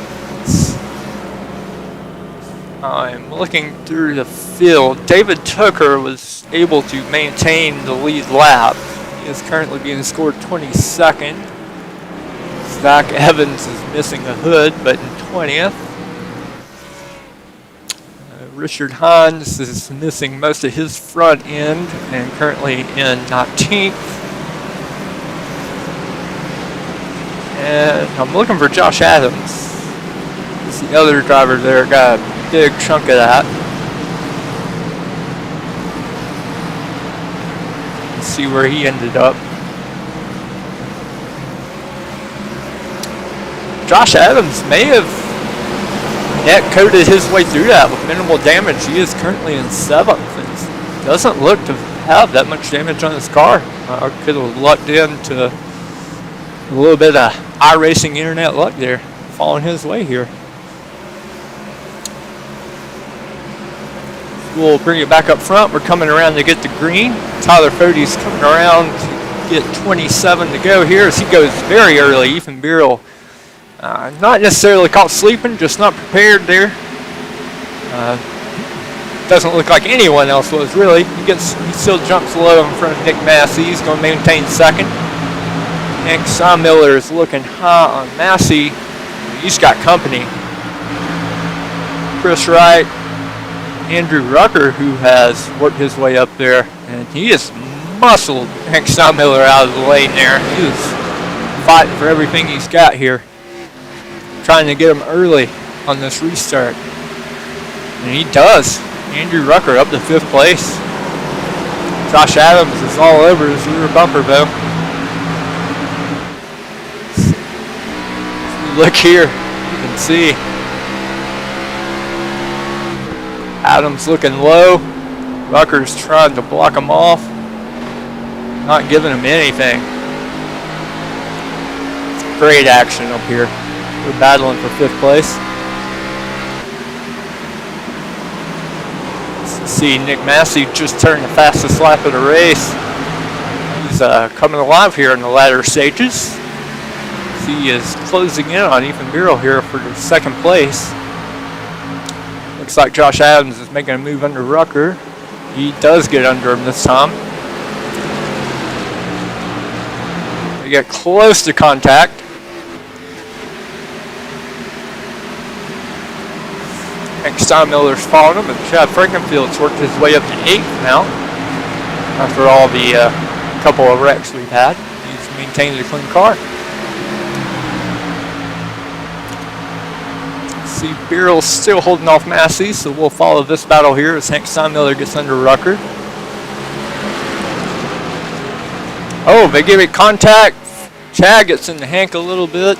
I'm looking through the field. David Tucker was able to maintain the lead lap. He is currently being scored 22nd. Zach Evans is missing a hood, but in 20th. Richard Hines is missing most of his front end and currently in 19th. And I'm looking for Josh Adams. He's the other driver there, got a big chunk of that. Let's see where he ended up. Josh Adams may have net coated his way through that with minimal damage. He is currently in 7th and doesn't look to have that much damage on his car. Could have lucked into a little bit of iRacing internet luck there, falling his way here. We'll bring it back up front. We're coming around to get the green. Tyler Fody's coming around to get 27 to go here as he goes very early. Ethan Burrell not necessarily caught sleeping, just not prepared there. Doesn't look like anyone else was really. He still jumps low in front of Nick Massey. He's going to maintain 2nd. Hank Miller is looking high on Massey. He's got company. Chris Wright, Andrew Rucker, who has worked his way up there, and he just muscled Hank Miller out of the lane there. He was fighting for everything he's got here, trying to get him early on this restart. And he does. Andrew Rucker up to 5th place. Josh Adams is all over his rear bumper though. Look here, you can see Adams looking low. Rucker's trying to block him off, not giving him anything. Great action up here. We're battling for 5th place. See Nick Massey just turned the fastest lap of the race. He's coming alive here in the latter stages. He is closing in on Ethan Burrell here for the 2nd place. Looks like Josh Adams is making a move under Rucker. He does get under him this time. They get close to contact. Hank Steinmiller's following him, and Chad Frankenfield's worked his way up to 8th now. After all the couple of wrecks we've had, he's maintained a clean car. See, Burrell's still holding off Massey, so we'll follow this battle here as Hank Steinmiller gets under Rucker. Oh, they give it contact. Chad gets into Hank a little bit.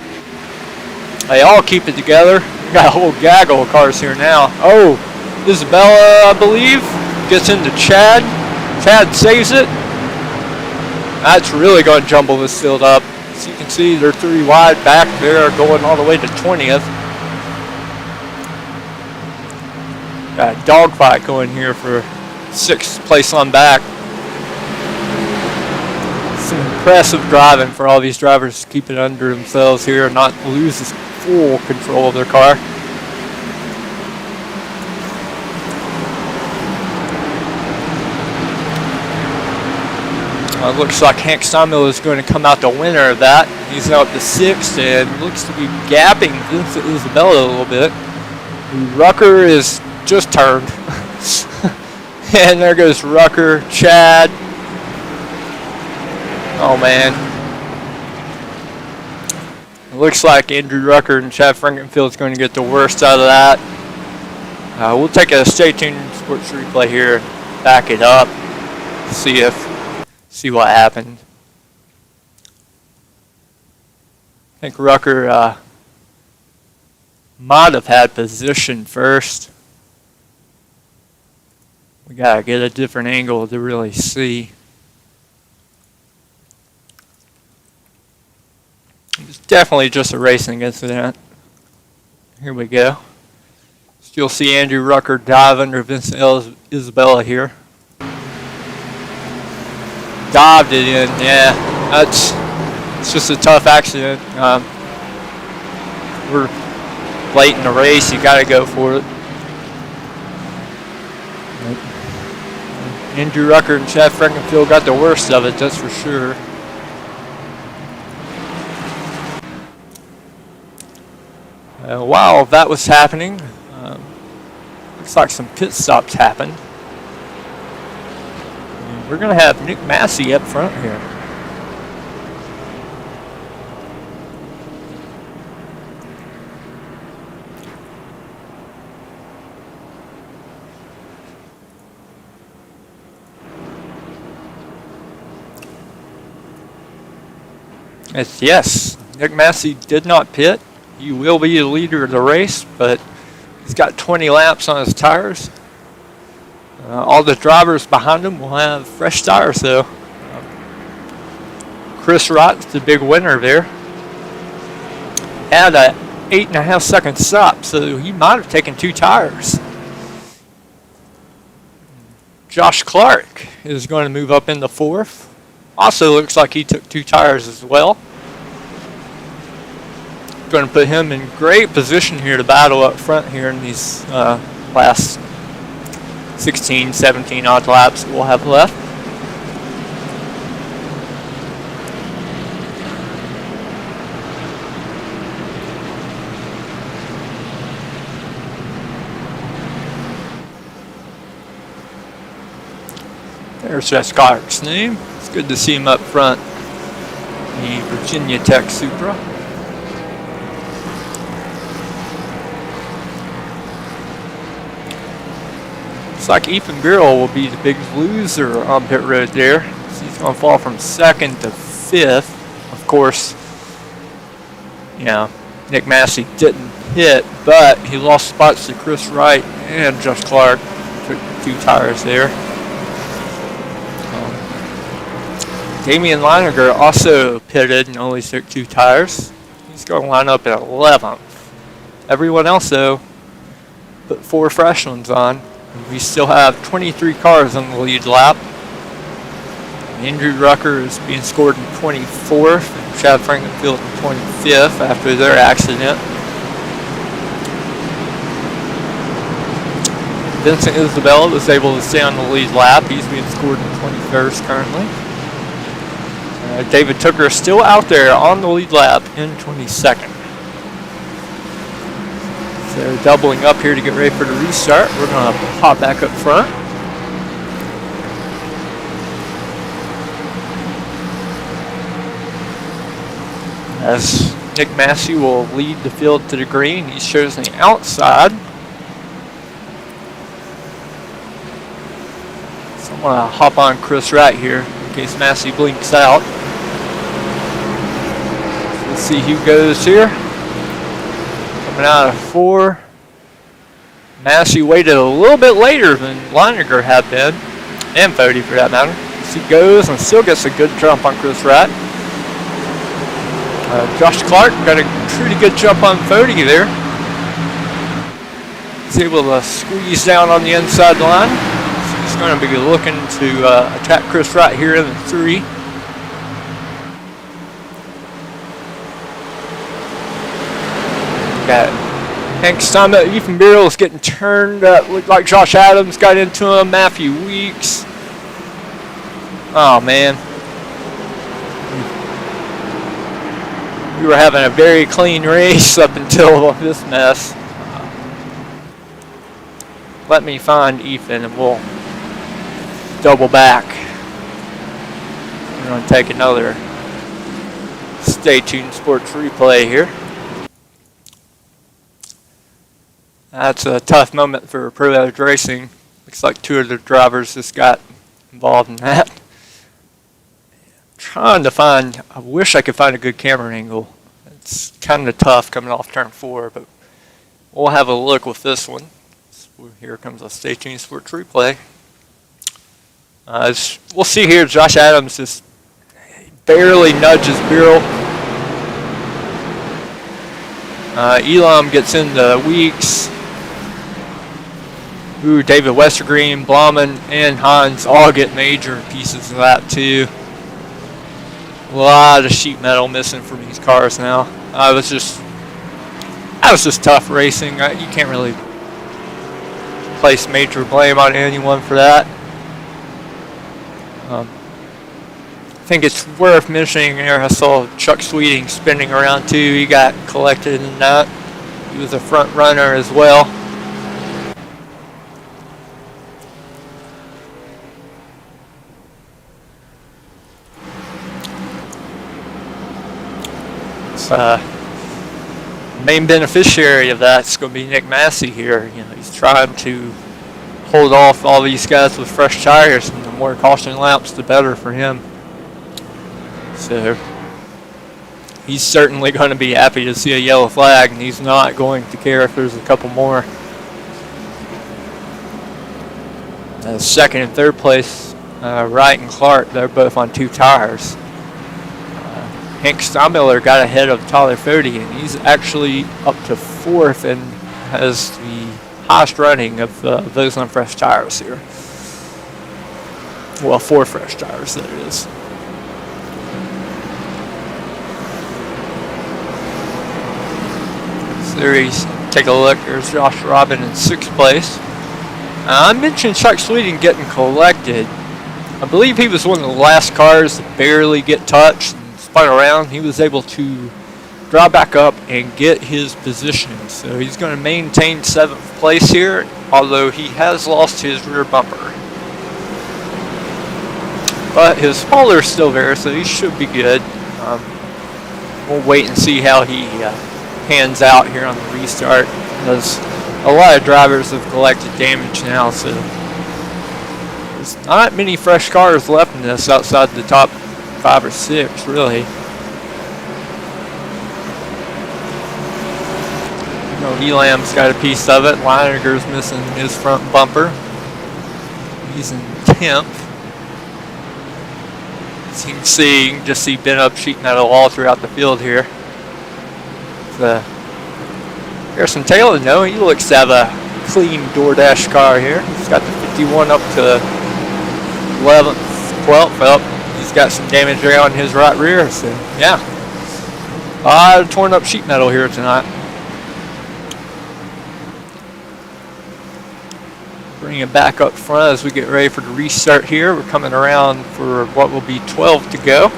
They all keep it together. We got a whole gaggle of cars here now. Oh, Isabella, I believe, gets into Chad. Chad saves it. That's really going to jumble this field up. As you can see, they're 3 wide back there, going all the way to 20th. Got a dogfight going here for 6th place on back. Some impressive driving for all these drivers to keep it under themselves here and not lose full control of their car. Looks like Hank Steinmiller is going to come out the winner of that. He's now up to 6th and looks to be gapping Vincent Isabella a little bit. Rucker is just turned. And there goes Rucker, Chad. Oh man. It looks like Andrew Rucker and Chad Frankenfield is going to get the worst out of that. We'll take a stay tuned sports replay here, back it up, see what happened. I think Rucker might have had position first. We gotta get a different angle to really see. It's definitely just a racing incident. Here we go. So you'll see Andrew Rucker dive under Vincent Isabella here. Dived it in, yeah. It's just a tough accident. We're late in the race, you gotta go for it. Andrew Rucker and Chad Frankenfield got the worst of it, that's for sure. While that was happening, looks like some pit stops happened. And we're going to have Nick Massey up front here. Yes, Nick Massey did not pit. He will be the leader of the race, but he's got 20 laps on his tires. All the drivers behind him will have fresh tires, though. Chris Rott's the big winner there. Had a 8.5 second stop, so he might have taken 2 tires. Josh Clark is going to move up into 4th. Also looks like he took 2 tires as well. Going to put him in great position here to battle up front here in these last 16, 17 odd laps we'll have left. There's Josh Clark's name. It's good to see him up front. The Virginia Tech Supra. Looks like Ethan Birrell will be the big loser on pit road there. So he's going to fall from 2nd to 5th. Of course, you know, Nick Massey didn't hit, but he lost spots to Chris Wright and Josh Clark. Took 2 tires there. Damian Leininger also pitted and only took 2 tires. He's going to line up at 11th. Everyone else, though, put 4 fresh ones on. We still have 23 cars on the lead lap. Andrew Rucker is being scored in 24th, and Chad Frankenfield in 25th after their accident. Vincent Isabella was able to stay on the lead lap. He's being scored in 21st currently. David Tooker is still out there on the lead lap in 22nd. So they're doubling up here to get ready for the restart. We're going to hop back up front. As Nick Massey will lead the field to the green. He's chosen the outside. So I'm going to hop on Chris Wright here in case Massey blinks out. So let's see who goes here. Coming out of 4. Massey waited a little bit later than Leininger had been, and Fody for that matter. So he goes and still gets a good jump on Chris Wright. Josh Clark got a pretty good jump on Fody there. He's able to squeeze down on the inside line. So he's going to be looking to attack Chris Wright here in the 3. Got Hank Steinmetz, Ethan Birrell is getting turned. Looked like Josh Adams got into him. Matthew Weeks. Oh man. We were having a very clean race up until this mess. Let me find Ethan and we'll double back. We're going to take another Stay Tuned Sports replay here. That's a tough moment for Pro Edge Racing. Looks like 2 of the drivers just got involved in that. Trying to find, I wish I could find a good camera angle. It's kind of tough coming off turn 4, but we'll have a look with this one. So here comes a Stay Tuned Sports replay. We'll see here, Josh Adams just barely nudges Birrell. Elam gets into Weeks. Ooh, David Westergreen, Blauman, and Hines all get major pieces of that too. A lot of sheet metal missing from these cars now. That was just tough racing. You can't really place major blame on anyone for that. I think it's worth mentioning here, I saw Chuck Sweeting spinning around too. He got collected in that. He was a front runner as well. Main beneficiary of that's going to be Nick Massey here. You know, he's trying to hold off all these guys with fresh tires, and the more caution laps, the better for him. So he's certainly going to be happy to see a yellow flag, and he's not going to care if there's a couple more. Second and third place, Wright and Clark, they're both on 2 tires. Hank Steinmiller got ahead of Tyler Fody, and he's actually up to 4th and has the highest running of those on fresh tires here. Well, 4 fresh tires, that is. Series, take a look. There's Josh Robin in 6th place. I mentioned Chuck Sweeting getting collected. I believe he was one of the last cars to barely get touched. Spun around, he was able to draw back up and get his position. So he's going to maintain 7th place here, although he has lost his rear bumper. But his spoiler is still there, so he should be good. We'll wait and see how he pans out here on the restart, because a lot of drivers have collected damage now, so There's not many fresh cars left in this outside the top 5 or 6, really. Elam's got a piece of it. Leininger's missing his front bumper. He's in 10th. As you can just see bent up sheet metal all throughout the field here. Harrison Taylor, no, he looks to have a clean DoorDash car here. He's got the 51 up to 11th, 12th. Well, he's got some damage there on his right rear. So, yeah, a lot of torn up sheet metal here tonight. Bring it back up front as we get ready for the restart here. We're coming around for what will be 12 to go.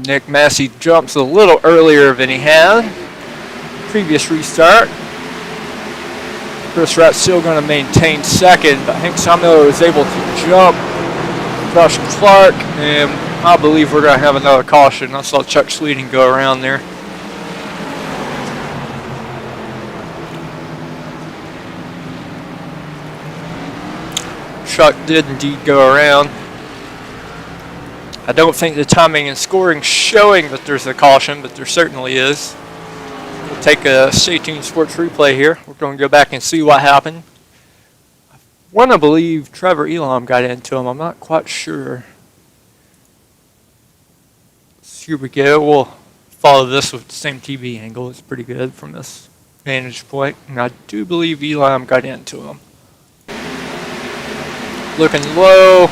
Nick Massey jumps a little earlier than he had. Previous restart. Chris Ratt's still going to maintain second, but Hank Samuel was able to jump Josh Clark, and I believe we're going to have another caution. I saw Chuck Sweeting go around there. Chuck did indeed go around. I don't think the timing and scoring showing that there's a caution, but there certainly is. We'll take a Stay Tuned Sports replay here. We're going to go back and see what happened. I want to believe Trevor Elam got into him. I'm not quite sure. So here we go. We'll follow this with the same TV angle. It's pretty good from this vantage point. And I do believe Elam got into him. Looking low.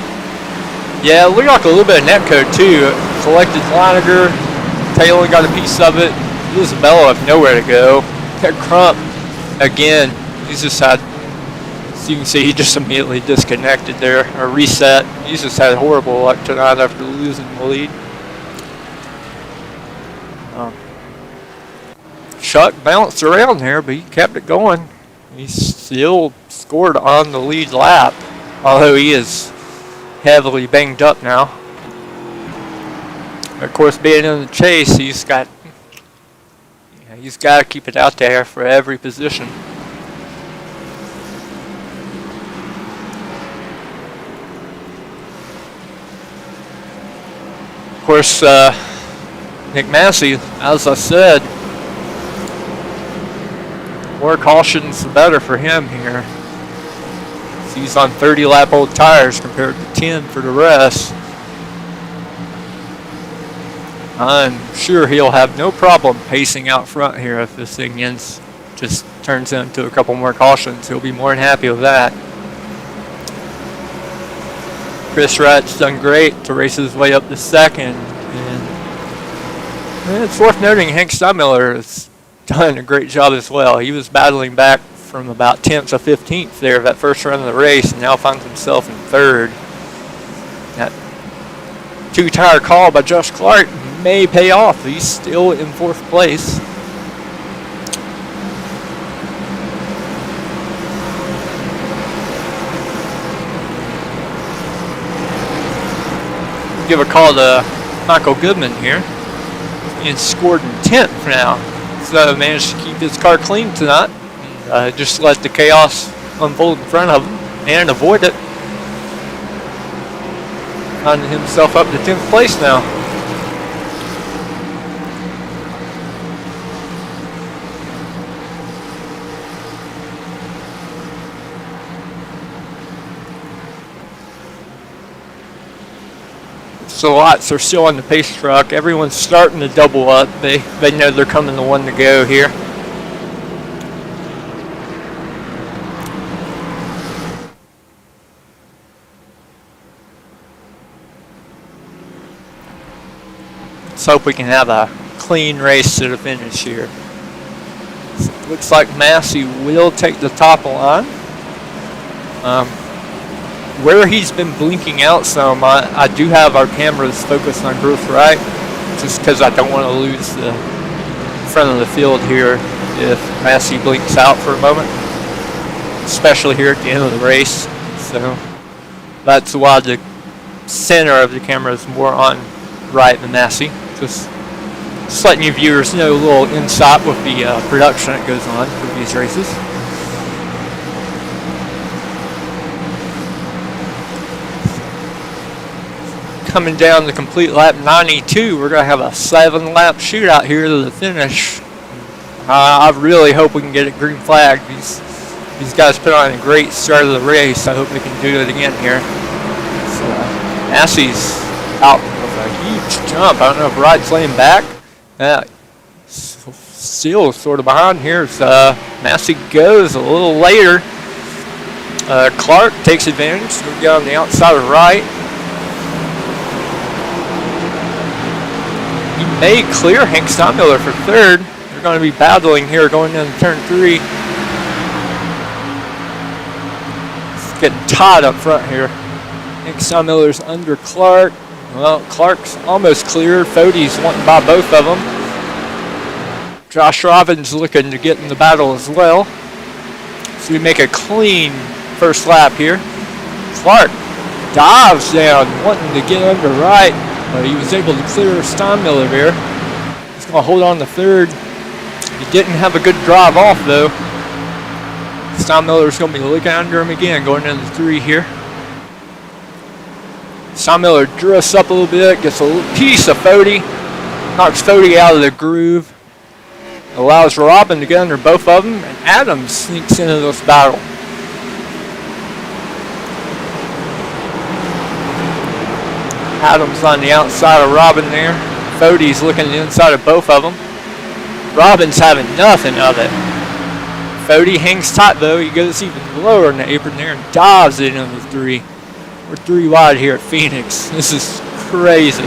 Yeah, it looked like a little bit of net code too. Collected Leininger. Taylor got a piece of it. Isabella have nowhere to go. That Crump, again, he's just had, as you can see, he just immediately disconnected there, or reset. He's just had horrible luck tonight after losing the lead. Chuck bounced around there, but he kept it going. He still scored on the lead lap, although he is heavily banged up now. Of course, being in the chase, he's got to keep it out there for every position. Of course, Nick Massey, as I said, more cautions the better for him here. He's on 30 lap old tires compared to 10 for the rest. I'm sure he'll have no problem pacing out front here if this thing just turns into a couple more cautions. He'll be more than happy with that. Chris Ratt's done great to race his way up to second. And it's worth noting Hank Steinmiller has done a great job as well. He was battling back from about 10th to 15th there that first run of the race, and now finds himself in third. That two-tire call by Josh Clark may pay off. He's still in fourth place. Give a call to Michael Goodman here. He's scored in 10th now, so managed to keep his car clean tonight. Just let the chaos unfold in front of him and avoid it. Finding himself up to 10th place now. So lots are still on the pace truck. Everyone's starting to double up. They know they're coming to one to go here. Let's hope we can have a clean race to the finish here. So it looks like Massey will take the top line. Where he's been blinking out some, I do have our cameras focused on Bruce Wright, just because I don't want to lose the front of the field here if Massey blinks out for a moment, especially here at the end of the race. So, That's why the center of the camera is more on right than Massey. Just letting you viewers know a little insight with the production that goes on with these races. Coming down the complete lap 92, we're going to have a 7-lap shootout here to the finish. I really hope we can get a green flag. These guys put on a great start of the race. I hope they can do it again here. So, Massey's out with a huge jump. I don't know if Wright's laying back. Still sort of behind here. Massey goes a little later. Clark takes advantage. We get on the outside of Wright. He may clear Hank Steinmiller for third. They're going to be battling here going into turn 3. It's getting tied up front here. Hank Steinmiller's under Clark. Well, Clark's almost cleared. Fode's wanting by both of them. Josh Robbins looking to get in the battle as well. So we make a clean first lap here. Clark dives down, wanting to get under Wright, but he was able to clear Steinmiller here. He's going to hold on to third. He didn't have a good drive off though. Steinmiller's going to be looking under him again, going into 3 here. Steinmiller drifts up a little bit, gets a little piece of Fode, knocks Fode out of the groove, allows Robin to get under both of them, and Adams sneaks into this battle. Adams on the outside of Robin there. Fode's looking at the inside of both of them. Robin's having nothing of it. Fode hangs tight though. He goes even lower in the apron there and dives it into 3. We're 3 wide here at Phoenix. This is crazy.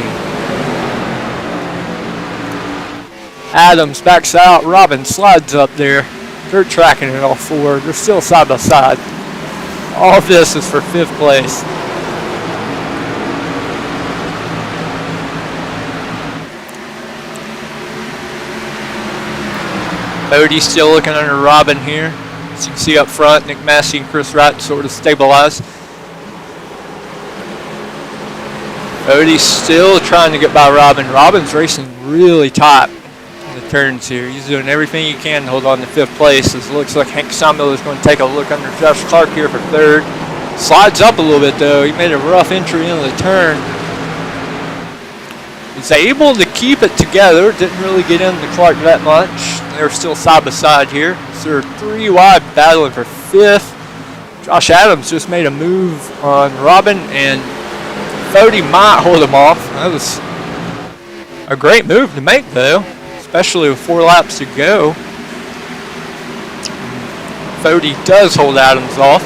Adams backs out. Robin slides up there. They're tracking it all forward. They're still side by side. All of this is for 5th place. Fode's still looking under Robin here. As you can see up front, Nick Massey and Chris Wright sort of stabilized. Fode's still trying to get by Robin. Robin's racing really tight in the turns here. He's doing everything he can to hold on to 5th place. As it looks like Hank Steinmiller is going to take a look under Josh Clark here for 3rd. Slides up a little bit though. He made a rough entry into the turn. He's able to keep it together. Didn't really get into Clark that much. They're still side by side here. So they're 3 wide battling for 5th. Josh Adams just made a move on Robin, and Fode might hold him off. That was a great move to make though, especially with 4 laps to go. Fode does hold Adams off.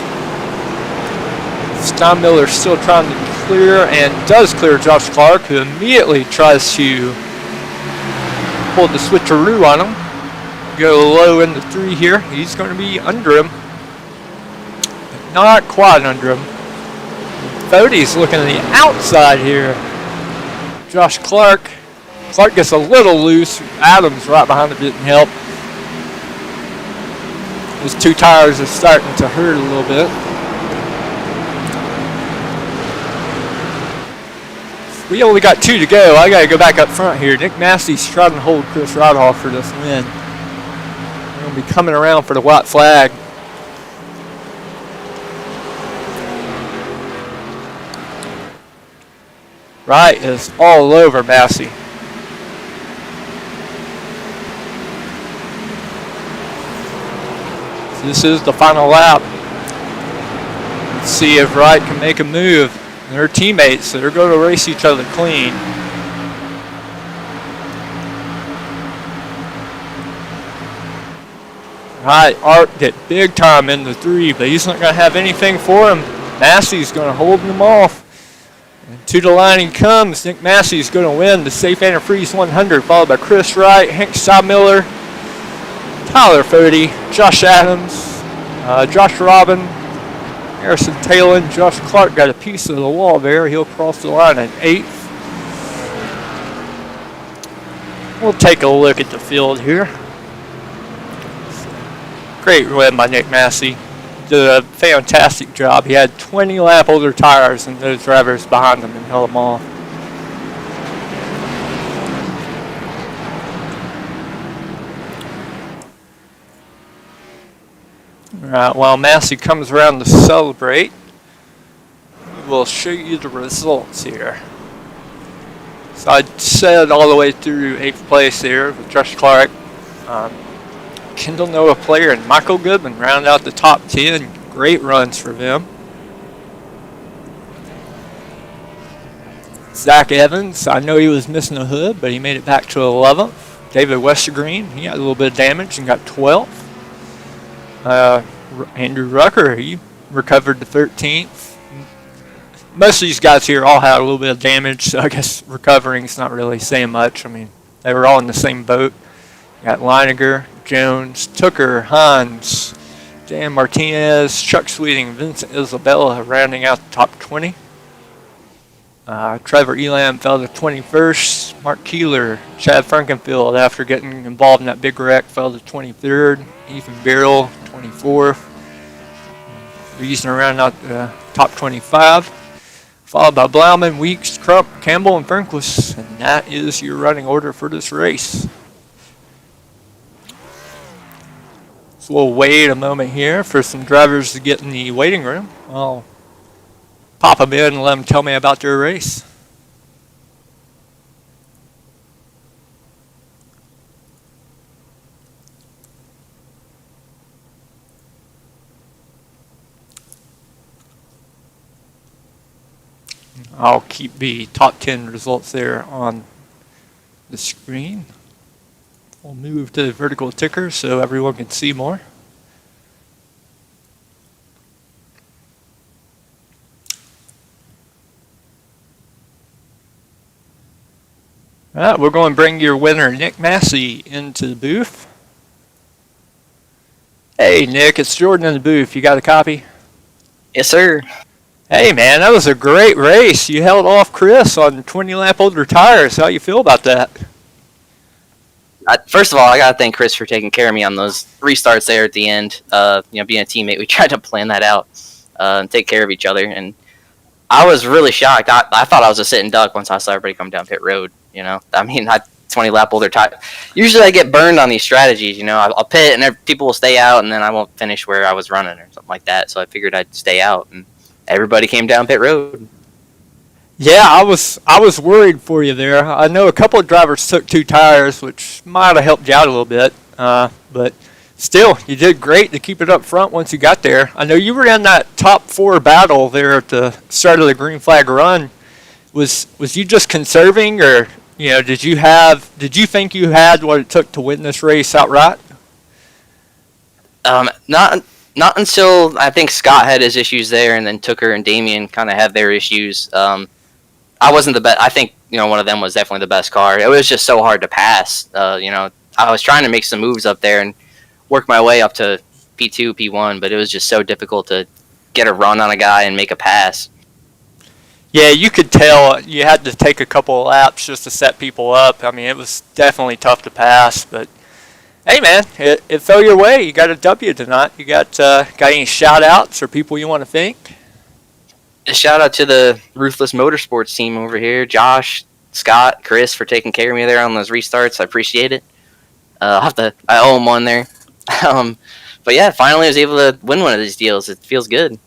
Steinmiller still trying to clear, and does clear Josh Clark, who immediately tries to pull the switcheroo on him. Go low into 3 here. He's going to be under him, but not quite under him. Fode's looking at the outside here. Josh Clark. Clark gets a little loose. Adams right behind him didn't help. His 2 tires are starting to hurt a little bit. We only got 2 to go. I got to go back up front here. Nick Massey's trying to hold Chris Wright off for this win. They're going to be coming around for the white flag. Wright is all over Massey. So this is the final lap. Let's see if Wright can make a move. They're teammates, so they're going to race each other clean. Wright arced it big time in the 3, but he's not going to have anything for him. Massey's going to hold him off. And to the line he comes. Nick Massey's going to win the Safe Antifreeze 100, followed by Chris Wright, Hank Steinmiller, Tyler Fode, Josh Adams, Josh Robin, Harrison Taylor, and Josh Clark got a piece of the wall there. He'll cross the line at 8th. We'll take a look at the field here. Great win by Nick Massey. did a fantastic job. He had 20 lap older tires than those drivers behind him and held them off. Alright, while Massey comes around to celebrate, we'll show you the results here. So I said all the way through 8th place here with Josh Clark. Kendall Noah Player and Michael Goodman round out the top 10. Great runs for them. Zach Evans, I know he was missing a hood, but he made it back to 11th. David Westergreen, he had a little bit of damage and got 12th. Andrew Rucker, he recovered to 13th. Most of these guys here all had a little bit of damage, so I guess recovering's not really saying much. I mean, they were all in the same boat. You got Leininger, Jones, Tooker, Hines, Dan Martinez, Chuck Sweeting, Vincent Isabella rounding out the top 20. Trevor Elam fell to 21st. Mark Keeler, Chad Frankenfield, after getting involved in that big wreck, fell to 23rd. Ethan Barrell, 24th. Reason around out the top 25. Followed by Blauman, Weeks, Crump, Campbell, and Fernquist. And that is your running order for this race. So we'll wait a moment here for some drivers to get in the waiting room. I'll pop them in and let them tell me about their race. I'll keep the top 10 results there on the screen. We'll move to the vertical ticker so everyone can see more. All right, we're going to bring your winner, Nick Massey, into the booth. Hey, Nick, it's Jordan in the booth. You got a copy? Yes, sir. Hey, man, that was a great race. You held off Chris on 20 lap older tires. How you feel about that? First of all, I gotta thank Chris for taking care of me on those restarts there at the end. Being a teammate, we tried to plan that out and take care of each other. And I was really shocked. I thought I was a sitting duck once I saw everybody come down pit road. 20 lap older tire. Usually, I get burned on these strategies. I'll pit and people will stay out, and then I won't finish where I was running or something like that. So I figured I'd stay out, and everybody came down pit road. Yeah, I was worried for you there. I know a couple of drivers took 2 tires, which might have helped you out a little bit. But still, you did great to keep it up front once you got there. I know you were in that top 4 battle there at the start of the green flag run. Was you just conserving, or did you think you had what it took to win this race outright? Not until I think Scott had his issues there, and then Tooker and Damien kind of had their issues. I wasn't the best. I think one of them was definitely the best car. It was just so hard to pass. I was trying to make some moves up there and work my way up to P2, P1, but it was just so difficult to get a run on a guy and make a pass. Yeah, you could tell you had to take a couple of laps just to set people up. I mean, it was definitely tough to pass, but hey, man, it fell your way. You got a W tonight. You got any shout-outs or people you want to thank? A shout-out to the Ruthless Motorsports team over here. Josh, Scott, Chris for taking care of me there on those restarts. I appreciate it. I owe them one there. But yeah, finally I was able to win one of these deals. It feels good.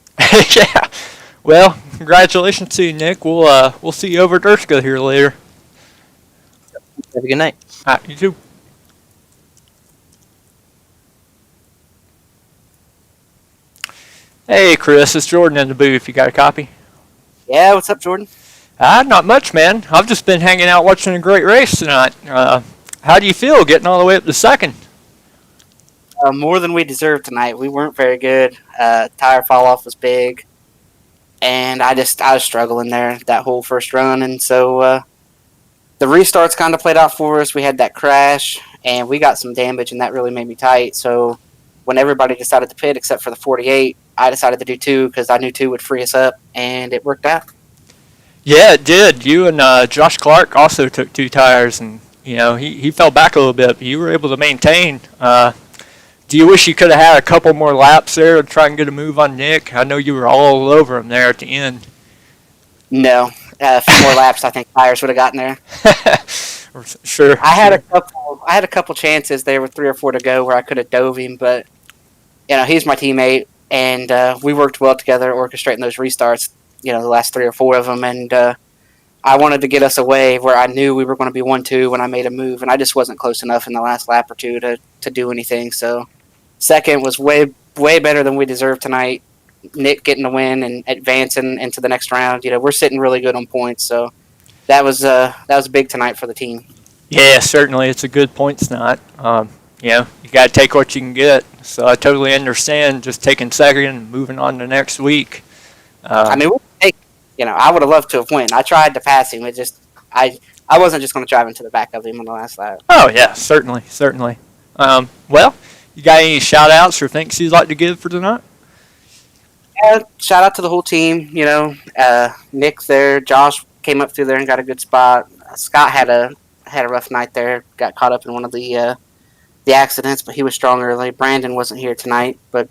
Yeah. Well, congratulations to you, Nick. We'll see you over at Erska here later. Have a good night. All right, you too. Hey, Chris, it's Jordan in the booth. You got a copy? Yeah, what's up, Jordan? Not much, man. I've just been hanging out watching a great race tonight. How do you feel getting all the way up to second? More than we deserved tonight. We weren't very good. Tire fall off was big, and I was struggling there that whole first run, and so the restarts kind of played out for us. We had that crash, and we got some damage, and that really made me tight. So when everybody decided to pit except for the 48, I decided to do 2 because I knew 2 would free us up, and it worked out. Yeah, it did. You and Josh Clark also took 2 tires, and he fell back a little bit, but you were able to maintain. Do you wish you could have had a couple more laps there to try and get a move on Nick? I know you were all over him there at the end. No, a few more laps. I think tires would have gotten there. Sure. I had a couple chances there with 3 or 4 to go where I could have dove him, but he's my teammate, and we worked well together orchestrating those restarts. The last 3 or 4 of them, and I wanted to get us away where I knew we were going to be 1-2 when I made a move, and I just wasn't close enough in the last lap or two to do anything. So second was way better than we deserved tonight. Nick getting the win and advancing into the next round. We're sitting really good on points, so that was big tonight for the team. Yeah, certainly. It's a good points night. You got to take what you can get. So I totally understand just taking second and moving on to next week. I would have loved to have won. I tried to pass him. I wasn't just going to drive into the back of him on the last lap. Oh, yeah, certainly. Well, you got any shout-outs or thanks you'd like to give for tonight? Yeah, shout out to the whole team. Nick there, Josh came up through there and got a good spot. Scott had a rough night there. Got caught up in one of the accidents, but he was strong early. Brandon wasn't here tonight, but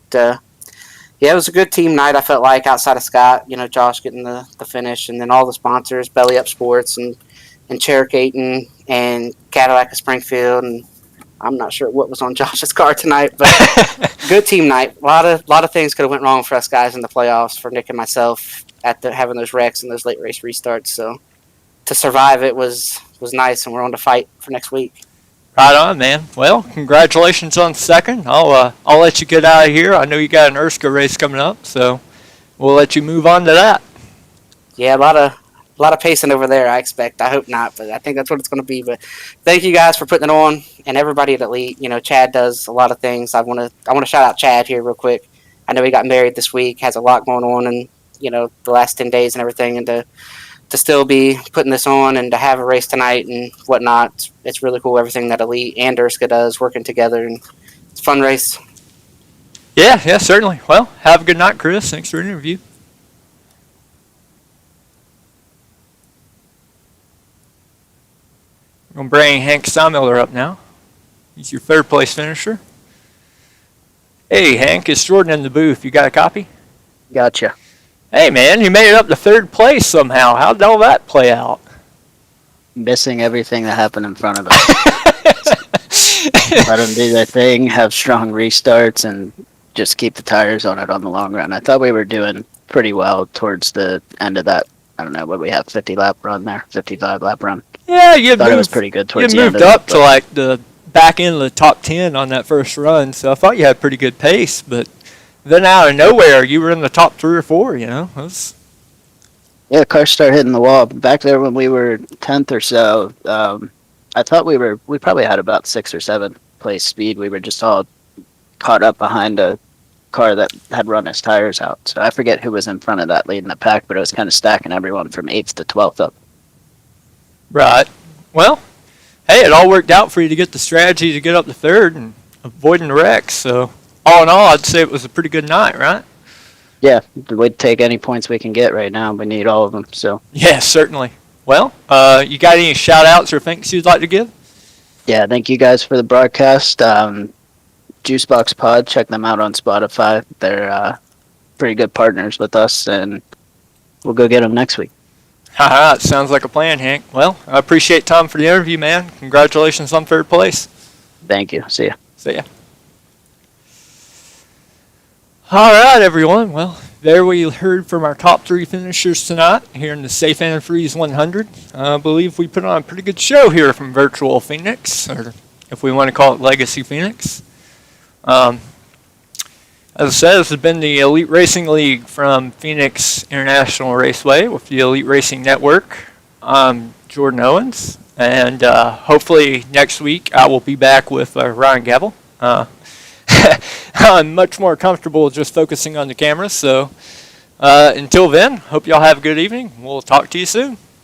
it was a good team night. I felt like outside of Scott, Josh getting the finish, and then all the sponsors, Belly Up Sports and Chair Caton and Cadillac of Springfield, and I'm not sure what was on Josh's car tonight, but good team night. A lot of things could have went wrong for us guys in the playoffs, for Nick and myself having those wrecks and those late race restarts. So to survive it was nice, and we're on to fight for next week. Right on, man. Well, congratulations on second. I'll let you get out of here. I know you got an Erskine race coming up, so we'll let you move on to that. Yeah, a lot of pacing over there, I expect. I hope not, but I think that's what it's going to be. But thank you guys for putting it on, and everybody at Elite. Chad does a lot of things. I want to shout out Chad here real quick. I know he got married this week, has a lot going on, and the last 10 days and everything, and to still be putting this on and to have a race tonight and whatnot, it's really cool. Everything that Elite and Erskine does, working together, and it's a fun race. Yeah, certainly. Well, have a good night, Chris. Thanks for the interview. I'm going to bring Hank Steinmiller up now. He's your third place finisher. Hey, Hank, it's Jordan in the booth. You got a copy? Gotcha. Hey, man, you made it up to third place somehow. How did all that play out? Missing everything that happened in front of us. Let them do their thing, have strong restarts, and just keep the tires on it on the long run. I thought we were doing pretty well towards the end of that. I don't know what we have, 50-lap run there, 55-lap run. Yeah, it was pretty good towards the end. You moved up to like the back end of the top 10 on that first run, so I thought you had pretty good pace, but then out of nowhere, you were in the top 3 or 4, Yeah, the cars started hitting the wall. Back there when we were 10th or so, I thought we probably had about 6th or 7th place speed. We were just all caught up behind a car that had run his tires out. So I forget who was in front of that leading the pack, but it was kind of stacking everyone from 8th to 12th up. Right. Well, hey, it all worked out for you to get the strategy to get up to third and avoiding the wrecks. So all in all, I'd say it was a pretty good night, right? Yeah, we'd take any points we can get right now. We need all of them. So yeah, certainly. Well, you got any shout-outs or thanks you'd like to give? Yeah, thank you guys for the broadcast. Juicebox Pod, check them out on Spotify. They're pretty good partners with us, and we'll go get them next week. Haha, it sounds like a plan, Hank. Well, I appreciate Tom for the interview, man. Congratulations on third place. Thank you. See ya. See ya. All right, everyone. Well, there we heard from our top 3 finishers tonight here in the Safe Antifreeze 100. I believe we put on a pretty good show here from Virtual Phoenix, or if we want to call it Legacy Phoenix. As I said, this has been the Elite Racing League from Phoenix International Raceway with the Elite Racing Network. I'm Jordan Owens, and hopefully next week I will be back with Ryan Gavel. I'm much more comfortable just focusing on the camera, so until then, hope y'all have a good evening. We'll talk to you soon.